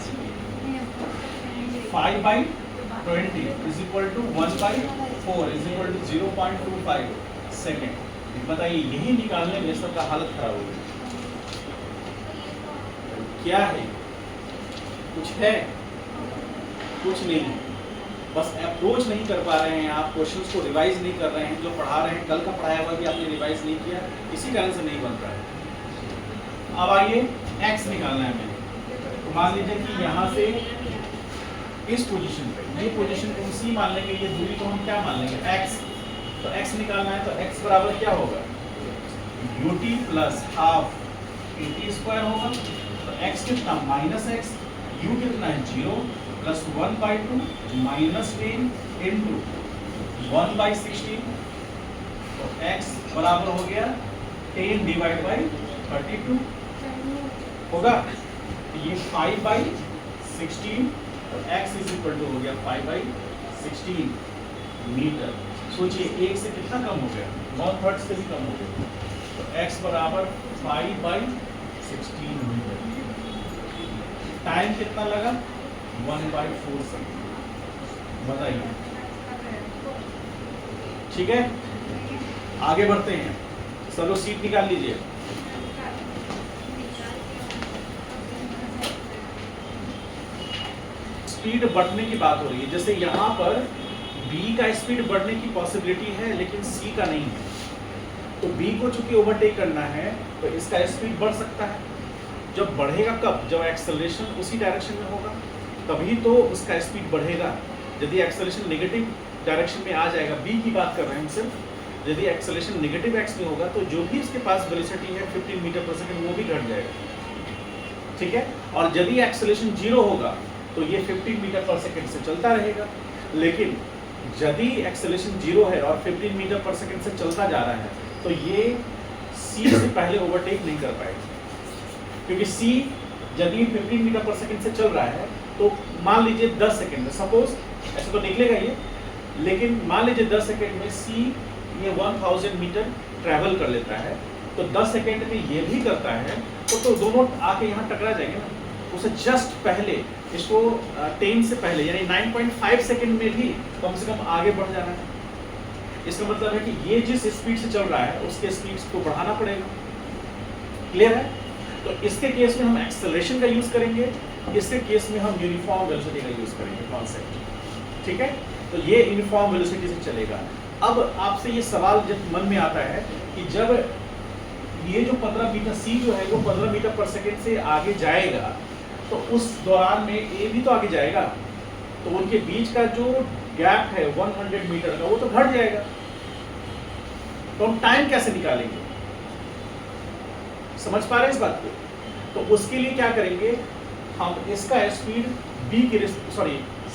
5/20 is equal to 1/4 is equal to 0.25 second. बताइए यही निकालने में सबका हालत खराब हो गई। क्या है, कुछ है, कुछ नहीं, बस अप्रोच नहीं कर पा रहे हैं आप, क्वेश्चंस को रिवाइज नहीं कर रहे हैं, जो पढ़ा रहे हैं कल का पढ़ाया हुआ भी आपने रिवाइज नहीं किया, इसी कारण से नहीं बन रहा है। अब आइए x निकालना है हमें। तो मान लीजिए कि यहाँ से इस पोजीशन पे, ये पोजीशन को c मान लेंगे, ये दूरी को हम क्या मान लेंगे x। तो x निकालना है तो x बराबर क्या होगा ut plus half at square होगा। तो x कितना माइनस x, u कितना है 0 प्लस 1/2 माइनस 10 इंटू 1/16। तो x बराबर हो गया 10 डिवाइड बाई 32 होगा। तो ये 5/16, तो x इज इक्वल टू हो गया 5/16 मीटर। सोचिए 1 से कितना कम हो गया, 1/3 से भी कम हो गया। तो x बराबर 5/16 मीटर। टाइम कितना लगा 1/4 सेकेंड। बताइए, ठीक है, आगे बढ़ते हैं। सब लोग सीट निकाल लीजिए। स्पीड बढ़ने की बात हो रही है, जैसे यहाँ पर B का स्पीड बढ़ने की पॉसिबिलिटी है लेकिन C का नहीं है। तो B को चूंकि ओवरटेक करना है तो इसका स्पीड बढ़ सकता है। जब बढ़ेगा कब, जब एक्सेलरेशन उसी डायरेक्शन में होगा तभी तो उसका स्पीड बढ़ेगा। यदि एक्सेलरेशन नेगेटिव डायरेक्शन में आ जाएगा, B की बात कर रहे हैं हम सिर्फ, यदि एक्सेलरेशन नेगेटिव एक्स में होगा तो जो भी इसके पास वेलोसिटी है 15 मीटर पर सेकंड वो भी घट जाएगा, ठीक है। और यदि एक्सेलरेशन 0 होगा तो ये 15 मीटर पर सेकंड से चलता रहेगा। लेकिन यदि एक्सेलरेशन 0 है और 15 मीटर पर सेकंड से चलता जा रहा है तो ये C से पहले ओवरटेक नहीं कर पाएगा, क्योंकि C यदि 15 मीटर पर सेकंड से चल रहा है तो मान लीजिए 10 सेकंड में, सपोज ऐसे तो निकलेगा ये, लेकिन मान लीजिए 10 सेकंड में C ये 1000 मीटर ट्रैवल कर लेता है, तो 10 सेकंड में ये भी करता है तो दोनों आके यहाँ टकरा जाएंगे ना। उसे जस्ट पहले इसको 10 से पहले यानी 9.5 सेकंड में भी कम से कम आगे बढ़ जाना है। इसका मतलब है कि ये जिस स्पीड से चल रहा है उसके स्पीड को बढ़ाना पड़ेगा। क्लियर है? तो इसके केस में हम एक्सेलरेशन का यूज करेंगे, इसके केस में हम यूनिफॉर्म वेलोसिटी का यूज करेंगे कॉन्सेप्ट, ठीक है। तो ये यूनिफॉर्म वेलोसिटी से चलेगा। अब आपसे ये सवाल जब मन में आता है कि जब ये जो 15 मीटर C जो है वो 15 मीटर पर सेकेंड से आगे जाएगा तो उस दौरान में A भी तो आगे जाएगा, तो उनके बीच का जो गैप है 100 मीटर का वो तो घट जाएगा। तो हम टाइम कैसे निकालेंगे, समझ पा रहे हैं इस बात को? तो उसके लिए क्या करेंगे, हम इसका स्पीड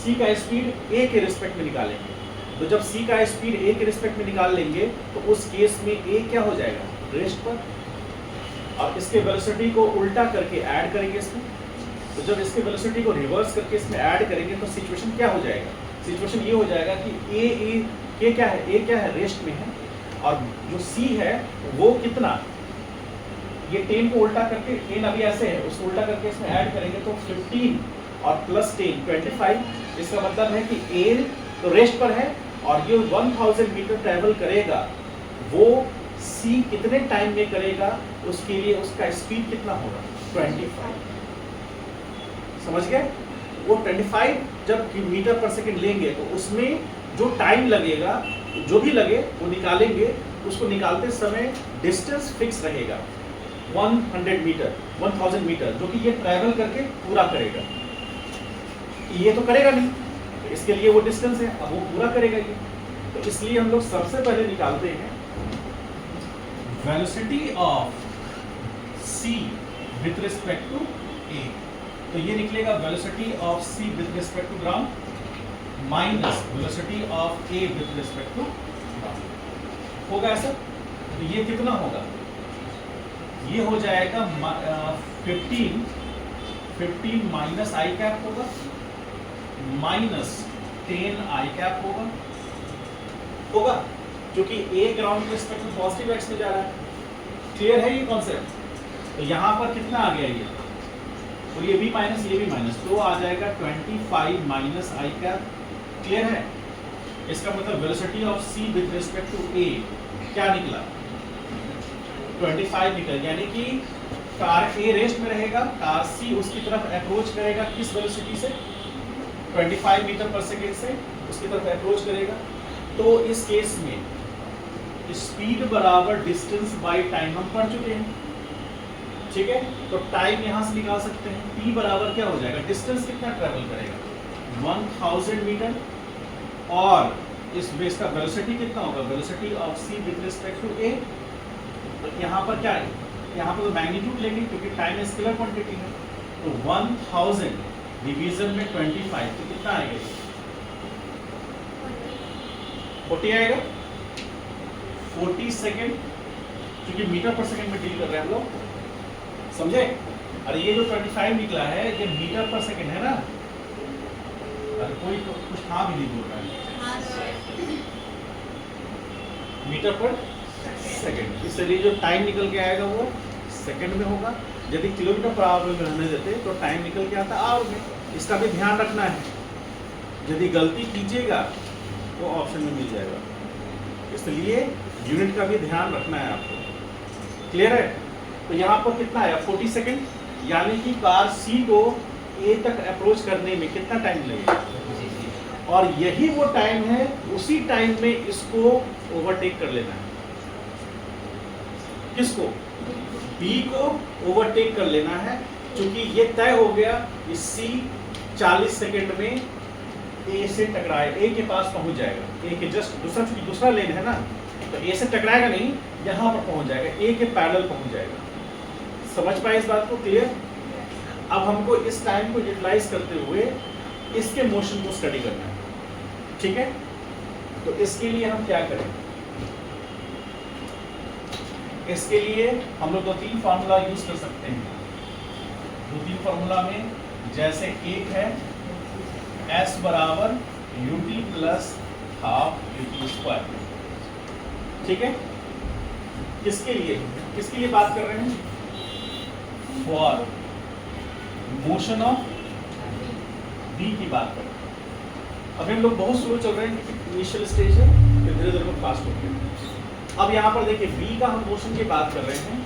C का स्पीड A के रिस्पेक्ट में निकालेंगे। तो जब C का स्पीड A के रिस्पेक्ट में निकाल लेंगे तो उस केस में A क्या हो जाएगा, रेस्ट पर, और इसके वेलोसिटी को उल्टा करके ऐड करेंगे इसमें। तो जब इसके वेलोसिटी को रिवर्स करके इसमें ऐड करेंगे तो सिचुएशन क्या हो जाएगा, सिचुएशन ये हो जाएगा कि A क्या है, रेस्ट में है, और जो C है वो कितना, ये 10 को उल्टा करके, 10 अभी ऐसे है, उसको उल्टा करके इसमें ऐड करेंगे तो 15 और प्लस 10 25। इसका मतलब है कि A तो रेस्ट पर है और ये 1000 मीटर ट्रैवल करेगा, वो C कितने टाइम में करेगा, उसके लिए उसका स्पीड कितना होगा 25। समझ गए? वो 25 जब मीटर पर सेकंड लेंगे तो उसमें जो टाइम लगेगा, जो भी लगे वो निकालेंगे। उसको निकालते समय डिस्टेंस फिक्स रहेगा 100 मीटर 1000 मीटर, जो कि ये ट्रैवल करके पूरा करेगा। ये तो करेगा नहीं, तो इसके लिए वो डिस्टेंस है, अब वो पूरा करेगा ये। तो इसलिए हम लोग सबसे पहले निकालते हैं velocity of C with respect to A। तो ये निकलेगा velocity of C with respect to ground minus velocity of A with respect to ground. होगा ऐसा? तो ये कितना होगा, ये हो जाएगा 15 माइनस आई कैप होगा माइनस 10 आई कैप होगा क्योंकि ए ग्राउंड के रिस्पेक्ट में पॉजिटिव एक्स में जा रहा है। क्लियर है ये कॉन्सेप्ट? तो यहाँ पर कितना आ गया ये, और ये भी माइनस ये भी माइनस, तो आ जाएगा 25 माइनस आई कैप। क्लियर है? इसका मतलब velocity of C with respect to A क्या निकला, 25 मीटर, यानी कि कार ए रेस्ट में रहेगा, कार सी उसकी तरफ अप्रोच करेगा किस वेलोसिटी से, 25 मीटर पर सेकेंड से उसकी तरफ अप्रोच करेगा। तो इस केस में स्पीड बराबर डिस्टेंस बाय टाइम हम पढ़ चुके हैं, ठीक है? तो टाइम यहां से निकाल सकते हैं, t बराबर क्या हो जाएगा, डिस्टेंस कितना ट्रेवल करेगा 1000 मीटर, और इस बेस का वेलोसिटी कितना होगा, velocity of C with respect to A. तो यहाँ पर क्या है, यहाँ पर तो मैग्नीट्यूड लेंगे क्योंकि टाइम स्केलर क्वांटिटी है, तो 1000 डिवीजन में 25 तो कितना आएगा, 40 आएगा, 40 सेकेंड, क्योंकि मीटर पर सेकेंड में डील कर रहे हैं हम लोग, समझे? अरे ये जो 25 निकला है ये मीटर पर सेकेंड है ना, अरे कोई तो कुछ हाँ भी नहीं बोल रहा है, मीटर पर सेकेंड, इसलिए जो टाइम निकल के आएगा वो सेकेंड में होगा। यदि किलोमीटर पर आवर में रहने देते तो टाइम निकल के आता आवर में। इसका भी ध्यान रखना है, यदि गलती कीजिएगा तो ऑप्शन में मिल जाएगा, इसलिए यूनिट का भी ध्यान रखना है आपको। क्लियर है? तो यहाँ पर कितना आया 40 सेकेंड, यानी कि कार सी को ए तक अप्रोच करने में कितना टाइम लगेगा, और यही वो टाइम है, उसी टाइम में इसको ओवरटेक कर लेना है। किसको? बी को ओवरटेक कर लेना है, क्योंकि ये तय हो गया कि सी 40 सेकेंड में ए से टकराए, ए के पास पहुंच जाएगा, ए के जस्ट दूसरा लेन है ना, तो ए से टकराएगा नहीं, यहाँ पर पहुंच जाएगा, ए के पैरेलल पहुंच जाएगा। समझ पाए इस बात को? क्लियर? अब हमको इस टाइम को यूटिलाइज करते हुए इसके मोशन को स्टडी करना है, ठीक है? तो इसके लिए हम क्या करें, इसके लिए हम लोग 2-3 फार्मूला यूज कर सकते हैं। 2-3 फार्मूला में जैसे एक है S बराबर ut plus half ut square, ठीक है? किसके लिए बात कर रहे हैं, फॉर मोशन ऑफ बी की बात कर रहे हैं। अभी हम लोग बहुत स्लो चल रहे हैं, इनिशियल स्टेज है, फिर धीरे धीरे फास्ट होते हैं। अब यहाँ पर देखिए v का हम मोशन की बात कर रहे हैं,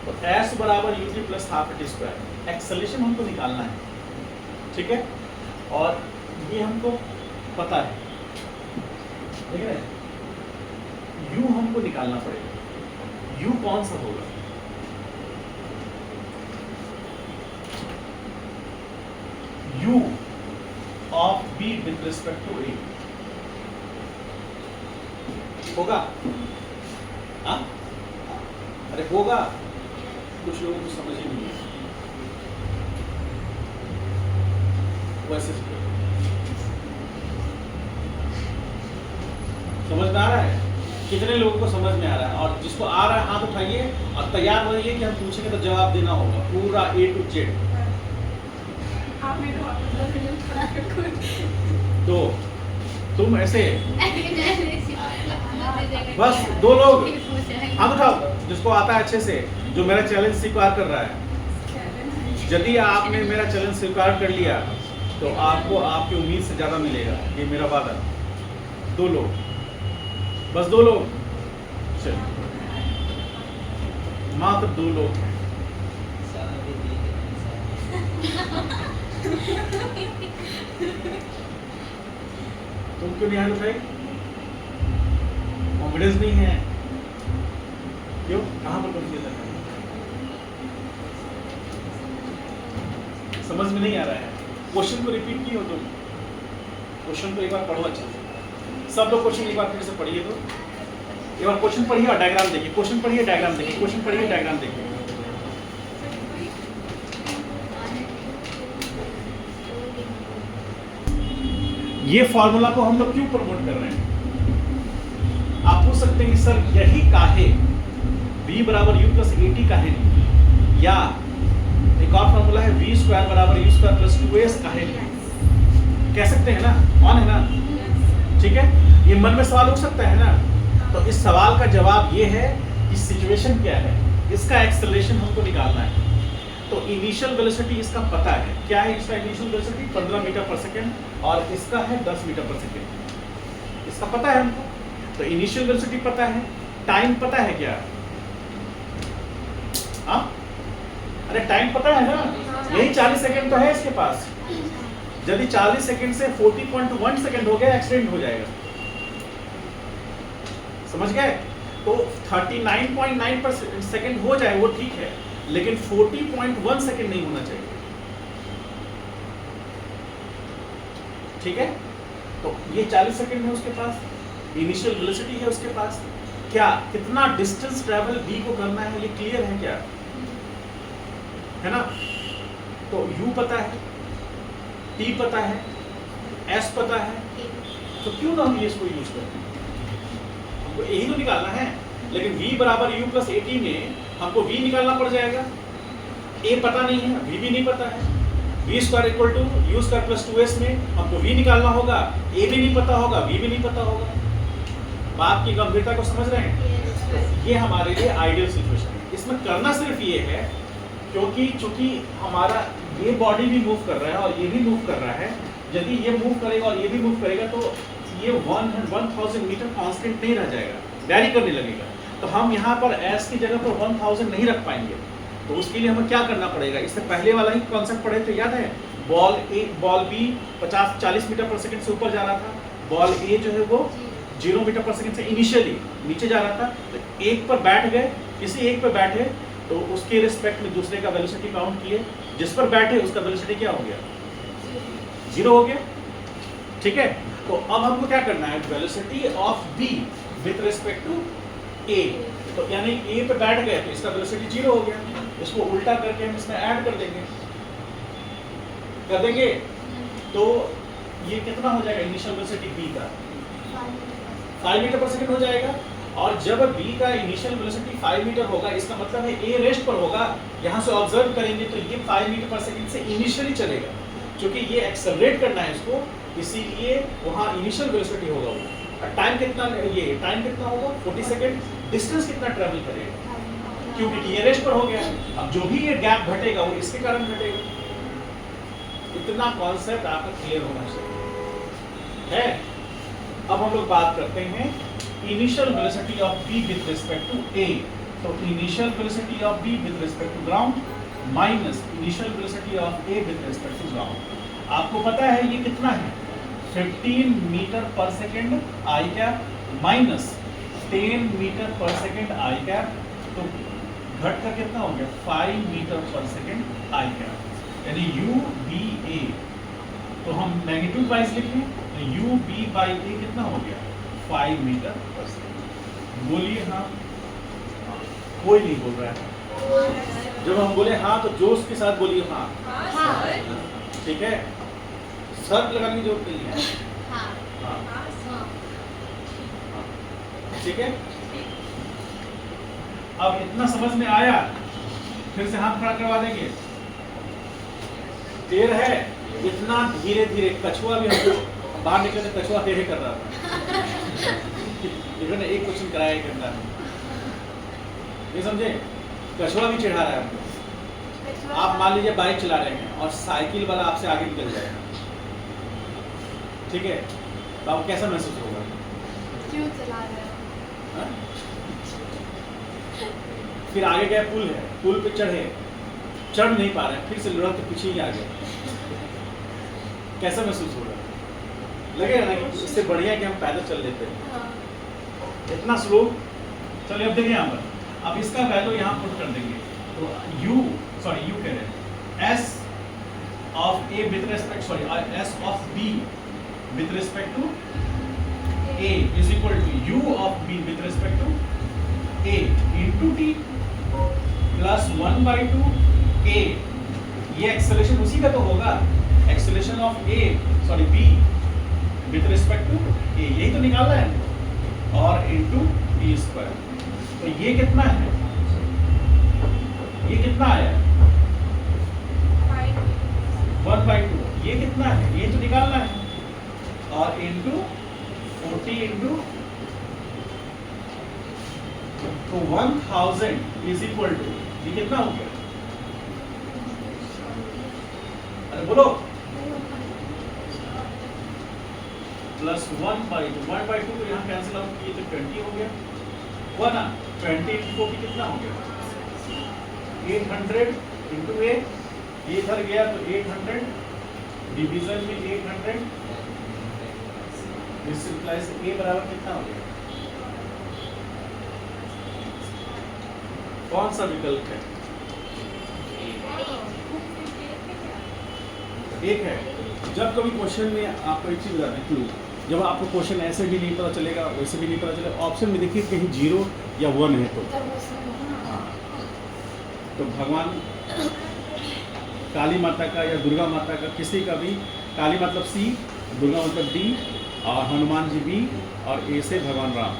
तो s बराबर ut plus half ut square, acceleration हमको निकालना है, ठीक है? और ये हमको पता है, ठीक है? u हमको निकालना पड़ेगा, u कौन सा होगा, u of b with respect to a होगा, हाँ? अरे होगा, कुछ लोगों को समझ ही नहीं है, वैसे समझ में आ रहा है? कितने लोगों को समझ में आ रहा है? और जिसको आ रहा है हाथ उठाइए और तैयार होइए कि हम पूछेंगे तो जवाब देना होगा पूरा A to Z। तो तुम ऐसे बस 2 लोग हाथ उठाओ जिसको आता है अच्छे से, जो मेरा चैलेंज स्वीकार कर रहा है। यदि आपने मेरा चैलेंज स्वीकार कर लिया तो आपको आपकी उम्मीद से ज़्यादा मिलेगा, ये मेरा वादा। 2 लोग, बस 2 लोग, चलिए मात्र 2 लोग हैं। तुम क्यों नहीं हाथ उठाई? कॉन्फिडेंस नहीं है क्यों? कहाँ पर कंफ्यूजन है? समझ में नहीं आ रहा है? क्वेश्चन को रिपीट नहीं हो तुम, क्वेश्चन को एक बार पढ़ो अच्छे से। सब लोग क्वेश्चन एक बार फिर से पढ़िए, तो एक बार क्वेश्चन पढ़िए और डायग्राम देखिए, क्वेश्चन पढ़िए डायग्राम देखिए, क्वेश्चन पढ़िए डायग्राम देखिए। ये फॉर्मूला को हम लोग क्यों प्रमोट कर रहे हैं? आप पूछ सकते हैं कि सर यही काहे v बराबर u प्लस ए टी का है नहीं, या एक और फॉर्मूला है v स्क्वायर बराबर u स्क्वायर प्लस 2s का है नहीं, कह सकते हैं ना, ऑन है ना, ठीक है। ये मन में सवाल उठ सकता है ना, तो इस सवाल का जवाब ये है कि सिचुएशन क्या है, इसका एक्सेलरेशन हमको निकालना है। तो इनिशियल वेलोसिटी इसका पता है, क्या है इसका initial velocity 15 metre per second और इसका है 10 मीटर पर सेकेंड, इसका पता है हमको। तो इनिशियल वेलोसिटी पता है, टाइम पता है क्या? हाँ, अरे टाइम पता है ना, यही 40 सेकेंड तो है इसके पास। यदि 40 सेकेंड से 40.1 सेकेंड हो गया, एक्सीडेंट हो जाएगा, समझ गए? तो 39.9 पर सेकेंड हो जाए वो ठीक है, लेकिन 40.1 सेकेंड नहीं होना चाहिए, ठीक है। तो ये 40 सेकेंड है उसके पास, इनिशियल वेलोसिटी है उसके पास, क्या कितना डिस्टेंस ट्रैवल v को करना है ये क्लियर है क्या, है ना। तो u पता है, t पता है, s पता है, तो क्यों ना हम ये इसको यूज करते हैं, हमको यही तो निकालना है। लेकिन v बराबर u प्लस ए टी में हमको v निकालना पड़ जाएगा, a पता नहीं है, v भी नहीं पता है, v square equal to u square plus 2s में हमको v निकालना होगा, a भी नहीं पता होगा, v भी नहीं पता होगा। बात की गंभीरता को समझ रहे हैं? ये हमारे लिए आइडियल सिचुएशन है। इसमें करना सिर्फ ये है, क्योंकि चूंकि हमारा ये बॉडी भी मूव कर रहा है और ये भी मूव कर रहा है, यदि ये मूव करेगा और ये भी मूव करेगा तो ये 1000 मीटर कांस्टेंट नहीं रह जाएगा, वैरी करने लगेगा। तो हम यहाँ पर s की जगह पर 1000 नहीं रख पाएंगे, तो उसके लिए हमें क्या करना पड़ेगा? इससे पहले वाला ही कॉन्सेप्ट पढ़े थे, याद है? बॉल बी 40 मीटर पर सेकंड से ऊपर जा रहा था, बॉल ए जो है वो 0 मीटर पर सेकंड से इनिशियली नीचे जा रहा था। तो एक पर बैठ गए, किसी एक पर बैठे तो उसके रिस्पेक्ट में दूसरे का वेलोसिटी काउंट किए, जिस पर बैठे उसका वेलोसिटी क्या हो गया? 0 हो गया, ठीक है। तो अब हमको क्या करना है? Velocity of B with respect to A, तो यानी ए पे बैठ गए तो इसका वेलोसिटी 0 हो गया, इसको उल्टा करके हम इसमें ऐड कर देंगे, तो ये कितना हो जाएगा? इनिशियल वेलोसिटी बी का 5 मीटर पर सेकंड हो जाएगा। और जब b का इनिशियल वेलोसिटी 5 मीटर होगा, इसका मतलब है a रेस्ट पर होगा, यहाँ से ऑब्जर्व करेंगे तो ये 5 मीटर पर सेकंड से इनिशियली चलेगा, क्योंकि ये एक्सेलरेट करना है इसको, इसीलिए वहाँ इनिशियल वेलोसिटी होगा वो। टाइम कितना, ये टाइम कितना होगा? 40 सेकंड। डिस्टेंस कितना ट्रेवल करेगा? क्योंकि ये रेस्ट पर हो गया, अब जो भी ये गैप घटेगा वो इसके कारण घटेगा। इतना कॉन्सेप्ट आपका क्लियर होना चाहिए है। अब हम लोग बात करते हैं initial velocity of b with respect to a। तो initial velocity of b with respect to ground minus initial velocity of a with respect to ground. आपको पता है ये कितना है? 15 metre per second i cap minus 10 metre per second i cap, तो घट कर कितना हो गया? 5 metre per second i cap, यानी u b a। तो हम मैग्नीट्यूड वाइज लिखें तो u b बाई a कितना हो गया? 5 मीटर पर सेकेंड। बोलिए हाँ, कोई नहीं बोल रहा है। जब हम बोले हाँ तो जोश के साथ बोलिए हाँ, ठीक है, शर्त लगाने की जरूरत नहीं है, ठीक है। अब इतना समझ में आया, फिर से हाथ खड़ा करवा देंगे। देर है, इतना धीरे धीरे, कछुआ भी हमको बाहर निकले तो कछुआ हे कर रहा था, इन्होंने एक क्वेश्चन कराया 1 घंटा में, ये समझे? कछुआ भी चढ़ा रहा है हमको। आप मान लीजिए बाइक चला रहे हैं और साइकिल वाला आपसे आगे निकल जाएगा, ठीक है, तो आपको कैसा महसूस होगा? क्यों चला रहे हो? फिर आगे गए, पुल है, पुल पे चढ़ नहीं पा रहे, फिर से लुढ़क के पीछे ही आ गए, कैसा महसूस होगा? लगेगा ना कि इससे बढ़िया कि हम पैदल चल लेते हैं, इतना स्लो। चलिए अब देखिए यहाँ पर, अब इसका वैल्यू यहाँ पुट कर देंगे, तो u कह रहे हैं s of a with respect, s of b with respect to a is equal to u of b with respect to a into t plus 1/2 a। ये एक्सेलरेशन उसी का तो होगा, acceleration of b with respect to a, यही तो निकालना है, और इंटू टी स्क्वायर। तो ये कितना है? ये कितना आया 1/2, ये कितना है, ये तो निकालना है, और इंटू 40 इंटू तो 1000 इज इक्वल टू, ये कितना हो गया, अरे बोलो, प्लस 1/2 तो यहाँ कैंसिल आउट किए तो 20 हो गया, हुआ ना, 20 इंटू 40 कितना हो गया 800 इंटू ए, ये इधर गया तो 800 डिवीजन में 800, दिस इंप्लाइज ए बराबर कितना हो गया, कौन सा विकल्प है, एक है। जब कभी क्वेश्चन में आपको एक चीज बताते हैं क्यों, जब आपको क्वेश्चन ऐसे भी नहीं पता चलेगा वैसे भी नहीं पता चलेगा, ऑप्शन में देखिए कहीं 0 या 1 है तो भगवान काली माता का या दुर्गा माता का, किसी का भी, काली मतलब सी, दुर्गा मतलब डी, और हनुमान जी बी, और ए से भगवान Ram.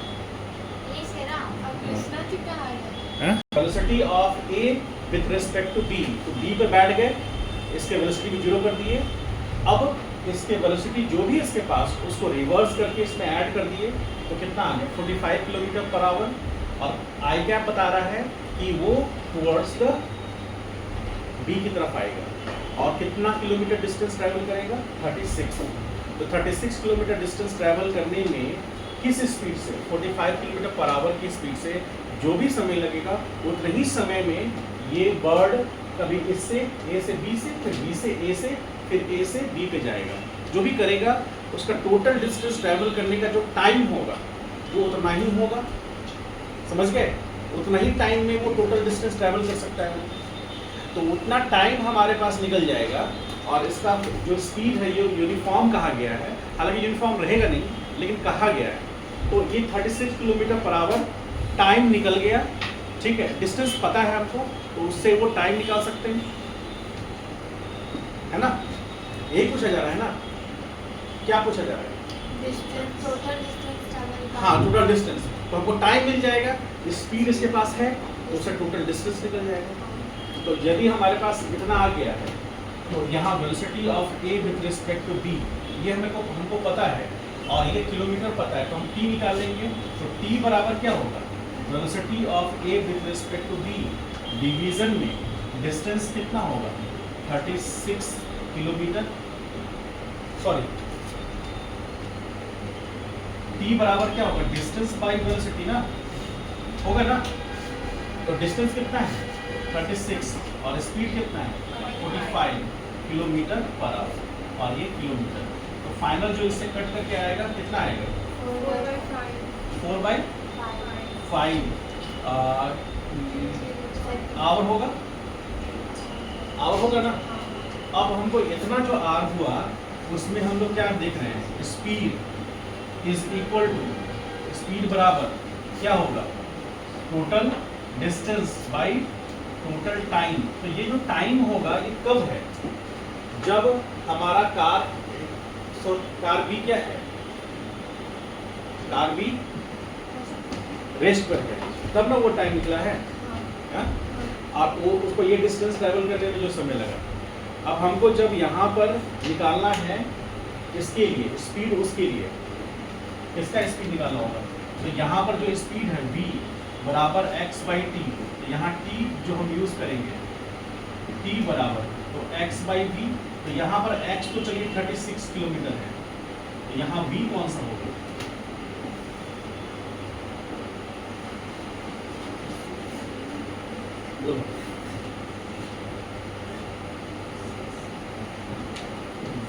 Velocity of A with respect to B, तो बी पे बैठ गए, इसके वेलोसिटी को 0 कर दिए, अब इसके वेलोसिटी जो भी इसके पास उसको रिवर्स करके इसमें ऐड कर दिए, तो कितना आ गया 45 किलोमीटर पर आवर, और आई कैप बता रहा है कि वो टुवर्ड्स द बी की तरफ आएगा, और कितना किलोमीटर डिस्टेंस ट्रैवल करेगा 36, तो 36 किलोमीटर डिस्टेंस ट्रैवल करने में किस स्पीड से, 45 किलोमीटर पर आवर की स्पीड से जो भी समय लगेगा उतने ही समय में ये बर्ड कभी इससे ए से बी से, फिर बी से ए से, फिर ए से बी पे जाएगा, जो भी करेगा उसका टोटल डिस्टेंस ट्रैवल करने का जो टाइम होगा वो उतना ही होगा, समझ गए, उतना ही टाइम में वो टोटल डिस्टेंस ट्रैवल कर सकता है, तो उतना टाइम हमारे पास निकल जाएगा, और इसका जो स्पीड है ये यूनिफॉर्म कहा गया है, हालांकि यूनिफॉर्म रहेगा नहीं लेकिन कहा गया है, तो ये 36 किलोमीटर पर आवर टाइम निकल गया, ठीक है, डिस्टेंस पता है हमको, तो उससे वो टाइम निकाल सकते हैं, है ना, यही पूछा जा रहा है ना, क्या पूछा जा रहा है, हाँ टोटल डिस्टेंस, तो हमको टाइम मिल जाएगा, स्पीड इसके पास है तो उससे टोटल डिस्टेंस निकल जाएगा, तो यदि हमारे पास इतना आ गया है तो यहाँ velocity of A with respect to B ये हमको पता है, और ये किलोमीटर पता है, तो हम टी निकालेंगे, तो टी बराबर क्या होगा, velocity of A with respect to B division में डिस्टेंस कितना होगा 36 किलोमीटर, सॉरी टी बराबर क्या होगा, डिस्टेंस बाई वेलोसिटी ना, होगा ना, तो डिस्टेंस कितना है 36 और स्पीड कितना है 45 किलोमीटर पर आवर, और ये किलोमीटर, तो फाइनल जो इससे कट करके आएगा कितना आएगा 4/5 आवर होगा, आवर होगा ना। अब हमको इतना जो आर हुआ उसमें हम लोग क्या देख रहे हैं, speed is equal to, speed बराबर क्या होगा total distance by total time, तो ये जो टाइम होगा ये कब है, जब हमारा कार बी क्या है, कार बी रेस्ट पर है, तब ना वो टाइम निकला है, आप वो उसको ये डिस्टेंस ट्रैवल करने में जो समय लगा, अब हमको जब यहाँ पर निकालना है इसके लिए स्पीड, उसके लिए किसका स्पीड निकालना होगा, तो यहाँ पर जो स्पीड है v बराबर x/t, तो यहाँ t जो हम यूज करेंगे t बराबर तो x/v, तो यहाँ पर x तो चलिए 36 किलोमीटर है, तो यहाँ v कौन सा होगा,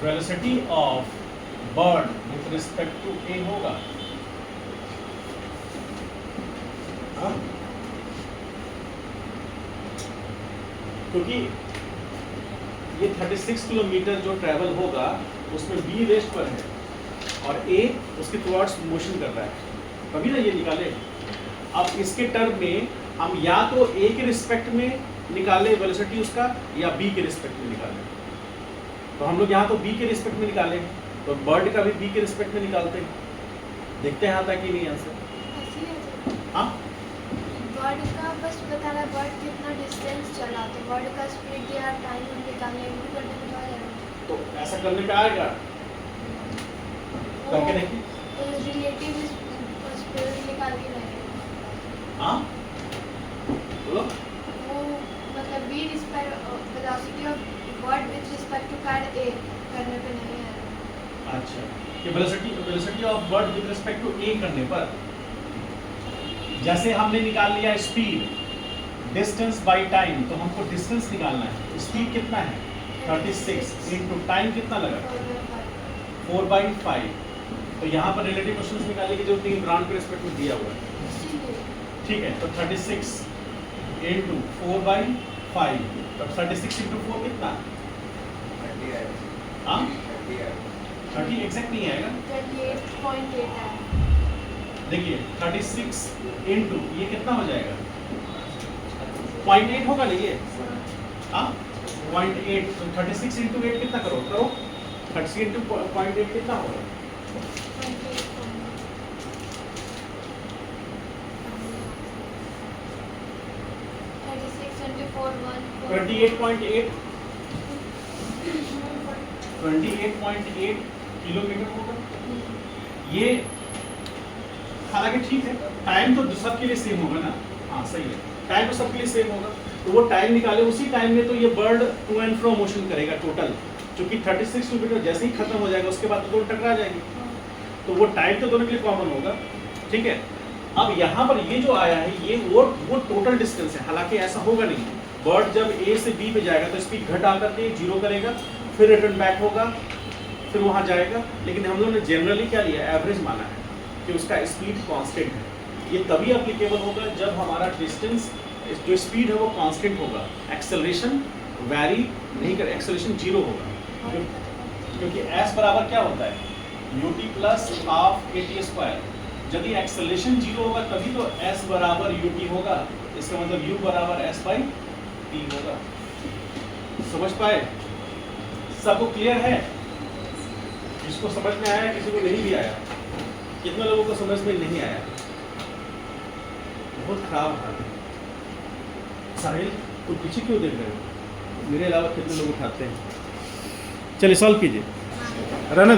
velocity of bird with respect to A होगा, क्योंकि ये 36 किलोमीटर जो ट्रैवल होगा उसमें बी रेस्ट पर है और ए उसके टुवर्ड्स मोशन कर रहा है, तभी ना ये निकाले। अब इसके टर्म में हम या तो ए के रिस्पेक्ट में निकाले वेलोसिटी उसका, या बी के रिस्पेक्ट में निकाले, तो हम लोग यहाँ तो बी के रिस्पेक्ट में निकाले, तो बर्ड का भी बी के रिस्पेक्ट में निकालते हैं, देखते हैं आता कि नहीं आंसर, हाँ वर्ड का बस बता रहा है वर्ड कितना डिस्टेंस चला, तो वर्ड का स्पीड या टाइम हम निकालने इंटू करने में तो आ जाएगा। तो ऐसा करने पे आएगा, करके देखिए। रिलेटिव स्पीड निकाल के लाएंगे। हाँ बोलो। वो मतलब v respect velocity of bird with respect to car A करने पे नहीं आएगा। अच्छा, कि velocity of bird with respect to A करने पर, जैसे हमने निकाल लिया स्पीड डिस्टेंस बाय टाइम, तो हमको डिस्टेंस निकालना है। स्पीड कितना है 36 इनटू टाइम कितना लगा 4/5। तो यहाँ पर रिलेटिव क्वेश्चंस निकालने की जरूरत नहीं, ग्राउंड के रिस्पेक्ट में दिया हुआ है। ठीक है, तो 36 इनटू 4/5, तो 36 इनटू 4 कितना? हाँ 30 एग्जैक्ट नहीं आएगा। 38.8 है। देखिए 36 इनटू ये कितना हो जाएगा 0.8 होगा ना ये। हाँ 0.8, तो 36 इनटू 8 कितना करो 36 इनटू 0.8 कितना होगा? 28.8 किलोमीटर होगा ये। हालांकि ठीक है, टाइम तो सबके लिए सेम होगा ना। हाँ सही है, टाइम तो सबके लिए सेम होगा। तो वो टाइम निकाले, उसी टाइम में तो ये bird to and fro motion करेगा टोटल, क्योंकि 36 किलोमीटर जैसे ही खत्म हो जाएगा उसके बाद तो दोनों टकरा जाएंगे, तो वो टाइम तो दोनों के लिए कॉमन होगा। ठीक है, अब यहाँ पर ये जो आया है ये वो टोटल डिस्टेंस है। हालांकि ऐसा होगा नहीं, बर्ड जब ए से बी पे जाएगा तो स्पीड घटा करके 0 करेगा, फिर रिटर्न बैक होगा, फिर वहाँ जाएगा। लेकिन हम लोगों ने जनरली क्या लिया, एवरेज माना है कि उसका स्पीड कांस्टेंट है। ये तभी एप्लीकेबल होगा जब हमारा डिस्टेंस जो स्पीड है वो कांस्टेंट होगा, एक्सेलरेशन वैरी नहीं कर, एक्सेलरेशन 0 होगा। क्योंकि एस बराबर क्या होता है ut प्लस हाफ at²। यदि एक्सेलरेशन 0 होगा तभी तो s बराबर ut होगा, इसका मतलब u बराबर s/t होगा। समझ पाए? सबको क्लियर है? जिसको समझ में आया, किसी को नहीं भी आया? कितने लोगों को समझ में नहीं आया? बहुत खराब हाल है। साहिल कुछ पीछे क्यों देख रहे हो? मेरे अलावा कितने लोग उठाते हैं? चलिए सॉल्व कीजिए। रन